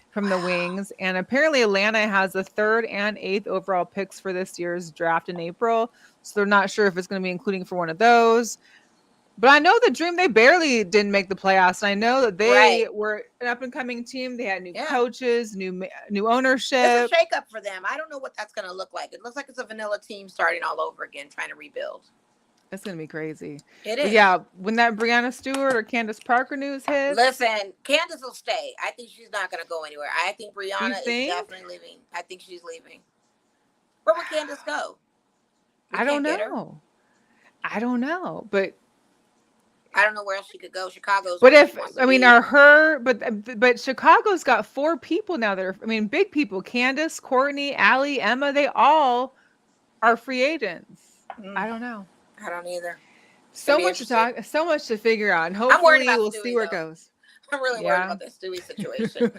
from the Wings. And apparently Atlanta has the 3rd and 8th overall picks for this year's draft in April. So they're not sure if it's going to be including for one of those. But I know the Dream, they barely didn't make the playoffs. And I know that they were an up-and-coming team. They had new coaches, new ownership. It's a shakeup for them. I don't know what that's going to look like. It looks like it's a vanilla team starting all over again, trying to rebuild. That's going to be crazy. It is. But yeah, when that Breanna Stewart or Candace Parker news hits. Listen, Candace will stay. I think she's not going to go anywhere. I think Breanna is definitely leaving. I think she's leaving. Where would Candace go? I don't know. But I don't know where else she could go. Chicago's. But but Chicago's got 4 people now that are, big people. Candace, Courtney, Allie, Emma, they all are free agents. I don't know. I don't either. So much to talk, so much to figure out. And hopefully we'll see where it goes. I'm really worried about this Stewie situation.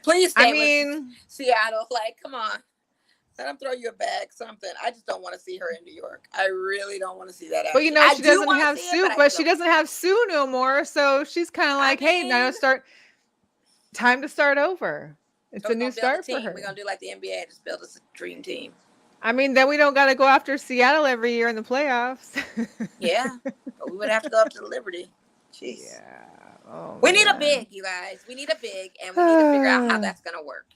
Please stay with Seattle. Like, come on. Let them throw you a bag, something. I just don't want to see her in New York. I really don't want to see that. But she doesn't have Sue. But she doesn't have Sue no more. So she's kind of like, hey, now time to start over. It's a new start for her. We're gonna do like the NBA, just build us a dream team. Then we don't got to go after Seattle every year in the playoffs. Yeah, but we would have to go up to the Liberty. Jeez. Yeah. Oh, we need a big, you guys. We need a big, and we need to figure out how that's going to work.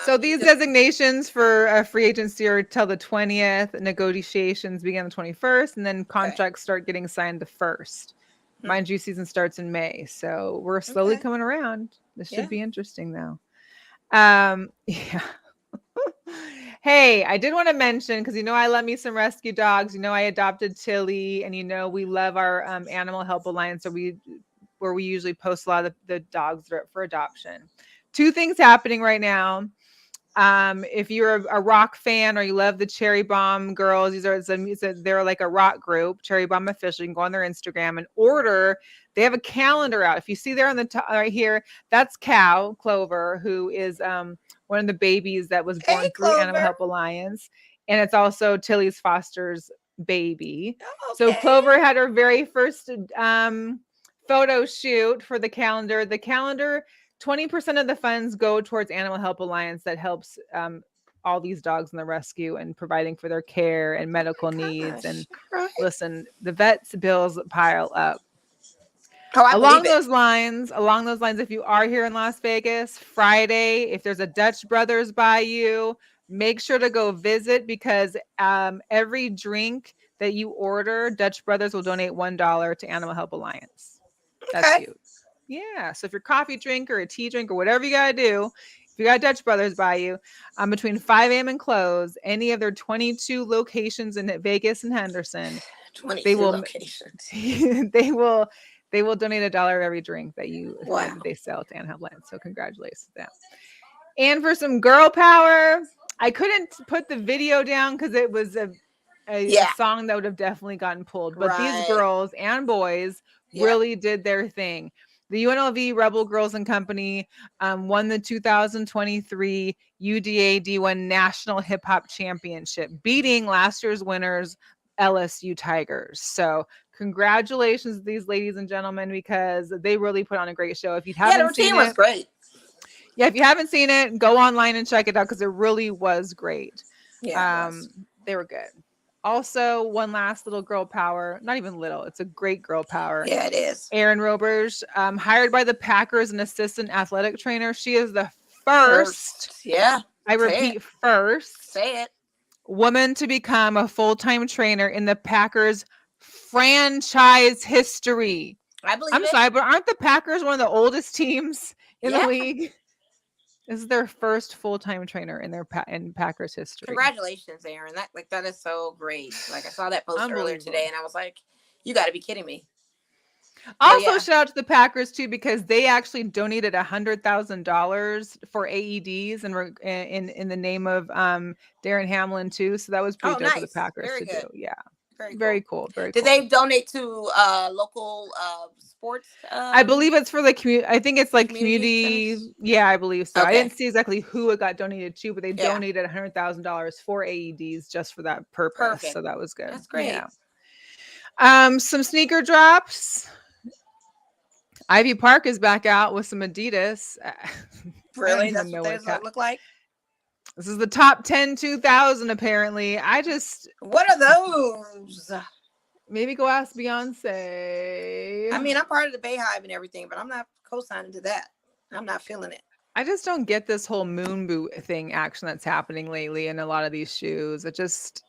So these designations for free agency are till the 20th. Negotiations begin the 21st, and then contracts start getting signed the 1st. Mind you, season starts in May, so we're slowly coming around. This should be interesting, though. Yeah. Hey, I did want to mention, because I love me some rescue dogs. I adopted Tilly, and we love our Animal Help Alliance, where we usually post a lot of the dogs that are up for adoption. 2 things happening right now. If you're a rock fan or you love the Cherry Bomb girls, they're like a rock group, Cherry Bomb Official. You can go on their Instagram and order. They have a calendar out. If you see there on the top right here, that's Clover, who is one of the babies that was born through Animal Help Alliance, and it's also Tilly's Foster's baby. So Clover had her very first photo shoot for the calendar. The calendar, 20% of the funds go towards Animal Help Alliance that helps all these dogs in the rescue and providing for their care and medical needs. And listen, the vets bills pile up. Along those lines, if you are here in Las Vegas, Friday, if there's a Dutch Brothers by you, make sure to go visit, because every drink that you order, Dutch Brothers will donate $1 to Animal Help Alliance. That's huge. Yeah. So if you're a coffee drinker, a tea drinker, whatever you got to do, if you got Dutch Brothers by you, between 5 a.m. and close, any of their 22 locations in Vegas and Henderson, they will donate $1 of every drink that they sell to Animal Help Alliance. So congratulations to them. And for some girl power, I couldn't put the video down because it was a song that would have definitely gotten pulled. But these girls and boys really did their thing. The UNLV Rebel Girls and Company won the 2023 UDA D1 National Hip Hop Championship, beating last year's winners, LSU Tigers. So congratulations to these ladies and gentlemen, because they really put on a great show. If you haven't seen it, was great. Yeah, if you haven't seen it, go online and check it out, because it really was great. Yeah, they were good. Also, one last little girl power, not even little, it's a great girl power. Yeah, it is. Erin Robers, hired by the Packers, an assistant athletic trainer. She is the first. I repeat, first woman to become a full-time trainer in the Packers franchise history. I'm sorry, but aren't the Packers one of the oldest teams in the league? This is their first full-time trainer in Packers history. Congratulations, Erin. That is so great. Like, I saw that post earlier today, and I was like, "You got to be kidding me!" Also, shout out to the Packers too, because they actually donated $100,000 for AEDs and in the name of Darren Hamlin too. So that was pretty dope for the Packers to do. Yeah. Very cool. Did they donate to local sports? I believe it's for the community. I think it's like community. Yeah, I believe so. I didn't see exactly who it got donated to, but they donated $100,000 for AEDs just for that purpose. Perfect. So that was good. That's great. Yeah. Some sneaker drops. Ivy Park is back out with some Adidas. Really? That's what those look like? This is the top 10 2000 apparently. What are those? Maybe go ask Beyonce. I mean, I'm part of the Bayhive and everything, but I'm not co-signing to that. I'm not feeling it. I just don't get this whole moon boot thing action that's happening lately in a lot of these shoes. It's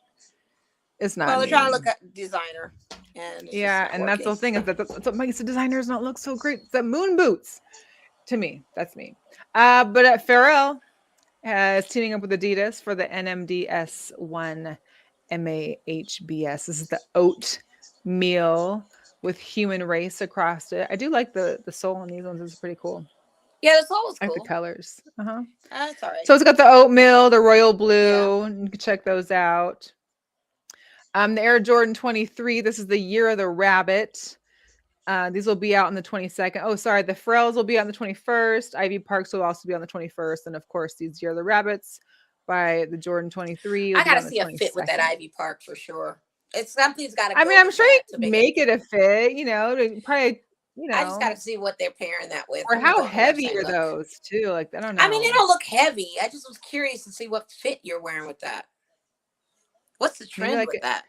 not. Well, they're trying to look at designer. And that's the thing, is that's what makes the designers not look so great. It's the moon boots. To me, that's me. But at Pharrell is teaming up with Adidas for the NMDS1 MAHBS. This is the oatmeal with human race across it. I do like the sole on these ones. It's pretty cool. Yeah, the sole is cool. I like the colors. That's all right. So it's got the oatmeal, the royal blue. Yeah. You can check those out. The Air Jordan 23. This is the year of the rabbit. These will be out on the 22nd. Oh, sorry. The Pharrells will be on the 21st. Ivy Parks will also be on the 21st. And of course, these Year of the Rabbits by the Jordan 23. I got to see a fit with that Ivy Park for sure. Something's got to. I mean, I'm sure you can make it a fit, probably, I just got to see what they're pairing that with. Or how heavy are those too? Like, I don't know. I mean, they don't look heavy. I just was curious to see what fit you're wearing with that. What's the trend with that?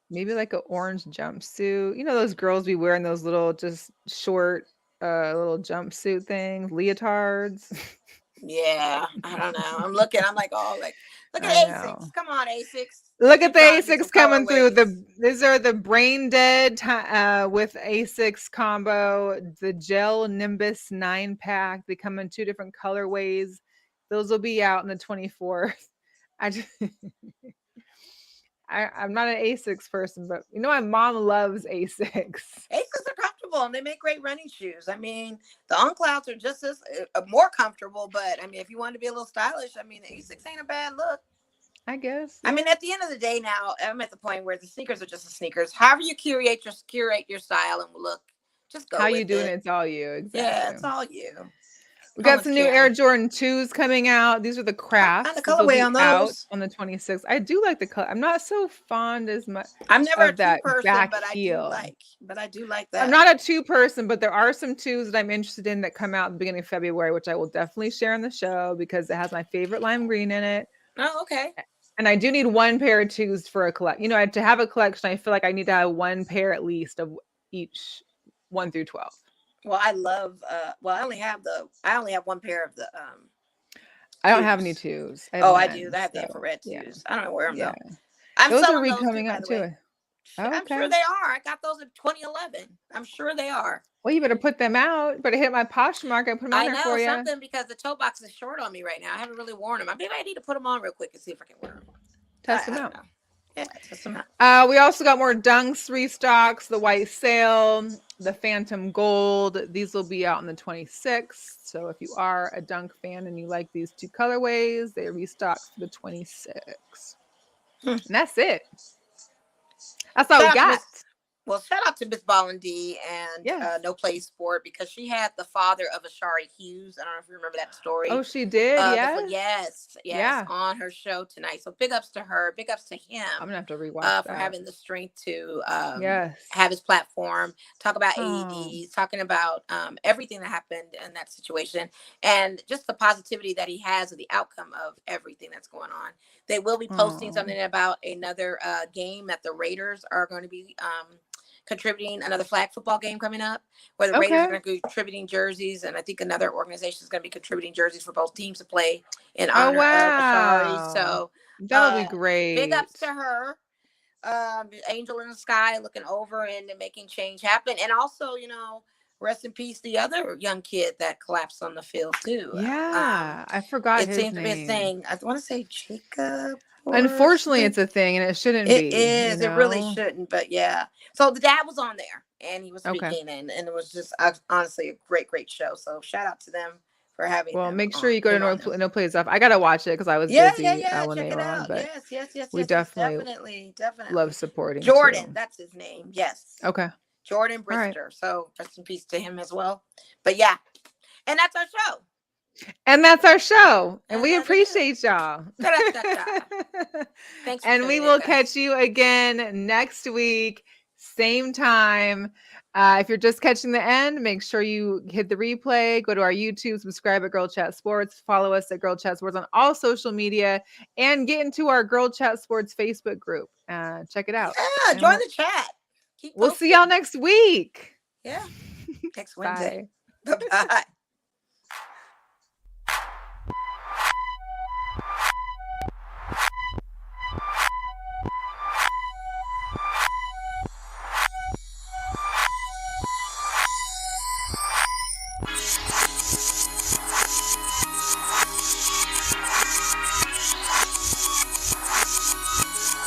Maybe like an orange jumpsuit. Those girls be wearing those little, just short, little jumpsuit things, leotards. Yeah, I don't know. I'm looking. I'm like, look at Asics. Come on, Asics. Look at the Asics coming through. These are the Brain Dead with Asics combo. The Gel Nimbus 9-pack. They come in 2 different colorways. Those will be out on the 24th. I'm not an Asics person, but my mom loves Asics. Asics are comfortable. comfortable and they make great running shoes. I mean, the Unclouds are just as more comfortable, but I mean, if you want to be a little stylish, I mean, the A6 ain't a bad look. I guess. I mean, at the end of the day, now I'm at the point where the sneakers are just the sneakers. However you curate your style and look, just go. How with you doing? it. It's all you. Exactly. Yeah, it's all you. We got some new Air Jordan 2s coming out. These are the crafts. The These will colorway be on out those. on the 26th. I do like the color. I'm not so fond as much. I'm never a of that 2 person, back but heel. I do like that. I'm not a 2 person, but there are some 2s that I'm interested in that come out at the beginning of February, which I will definitely share on the show because it has my favorite lime green in it. Oh, okay. And I do need 1 pair of 2s for a collect. You know, to have a collection, I feel like I need to have 1 pair at least of each 1 through 12. Well, I love I only have 1 pair of the I don't have any 2s. I do. I have the infrared 2s. Yeah. I don't wear them though. Those are coming out too. I'm sure they are. I got those in 2011. I'm sure they are. Well, you better put them out. Better hit my Poshmark. I put them on there for you. Something because the toe box is short on me right now. I haven't really worn them. Maybe I need to put them on real quick and see if I can wear them. Test them out. Yeah, test them out. We also got more Dunks restocks, the white sail, the Phantom Gold. These will be out on the 26th. So if you are a Dunk fan and you like these 2 colorways, they restock for the 26th. And that's it. That's all we got. Well, shout out to Miss Ballin D and No Play Sport because she had the father of Ashari Hughes. I don't know if you remember that story. Oh, she did? Yes. On her show tonight. So big ups to her. Big ups to him. I'm going to have to rewatch for having the strength to yes. have his platform, talk about AEDs, talking about everything that happened in that situation, and just the positivity that he has of the outcome of everything that's going on. They will be posting something about another game that the Raiders are going to be contributing, another flag football game coming up where the Raiders are going to be contributing jerseys, and I think another organization is going to be contributing jerseys for both teams to play in honor of Ashari. So that'll be great. Big ups to her. Angel in the sky looking over and making change happen. And also, you know, rest in peace the other young kid that collapsed on the field too. Yeah, I forgot his name. It seems to be a thing. I want to say Jacob. Unfortunately, it's a thing, and it shouldn't be. It is. You know? It really shouldn't. But yeah. So the dad was on there, and he was speaking, and it was just honestly a great show. So shout out to them for having. Well, make sure you go to No Play Stuff. I gotta watch it because I was busy when they were on. But yes. We definitely love supporting Jordan. too. That's his name. Yes. Okay. Jordan Brister. Right. So rest in peace to him as well. But yeah, and that's our show. And we appreciate y'all. Thanks. And we will catch you again next week, same time. If you're just catching the end, make sure you hit the replay, go to our YouTube, subscribe at Girl Chat Sports, follow us at Girl Chat Sports on all social media, and get into our Girl Chat Sports Facebook group. Check it out. Yeah, join the chat. We'll see y'all next week. Yeah. Next Wednesday. Bye-bye.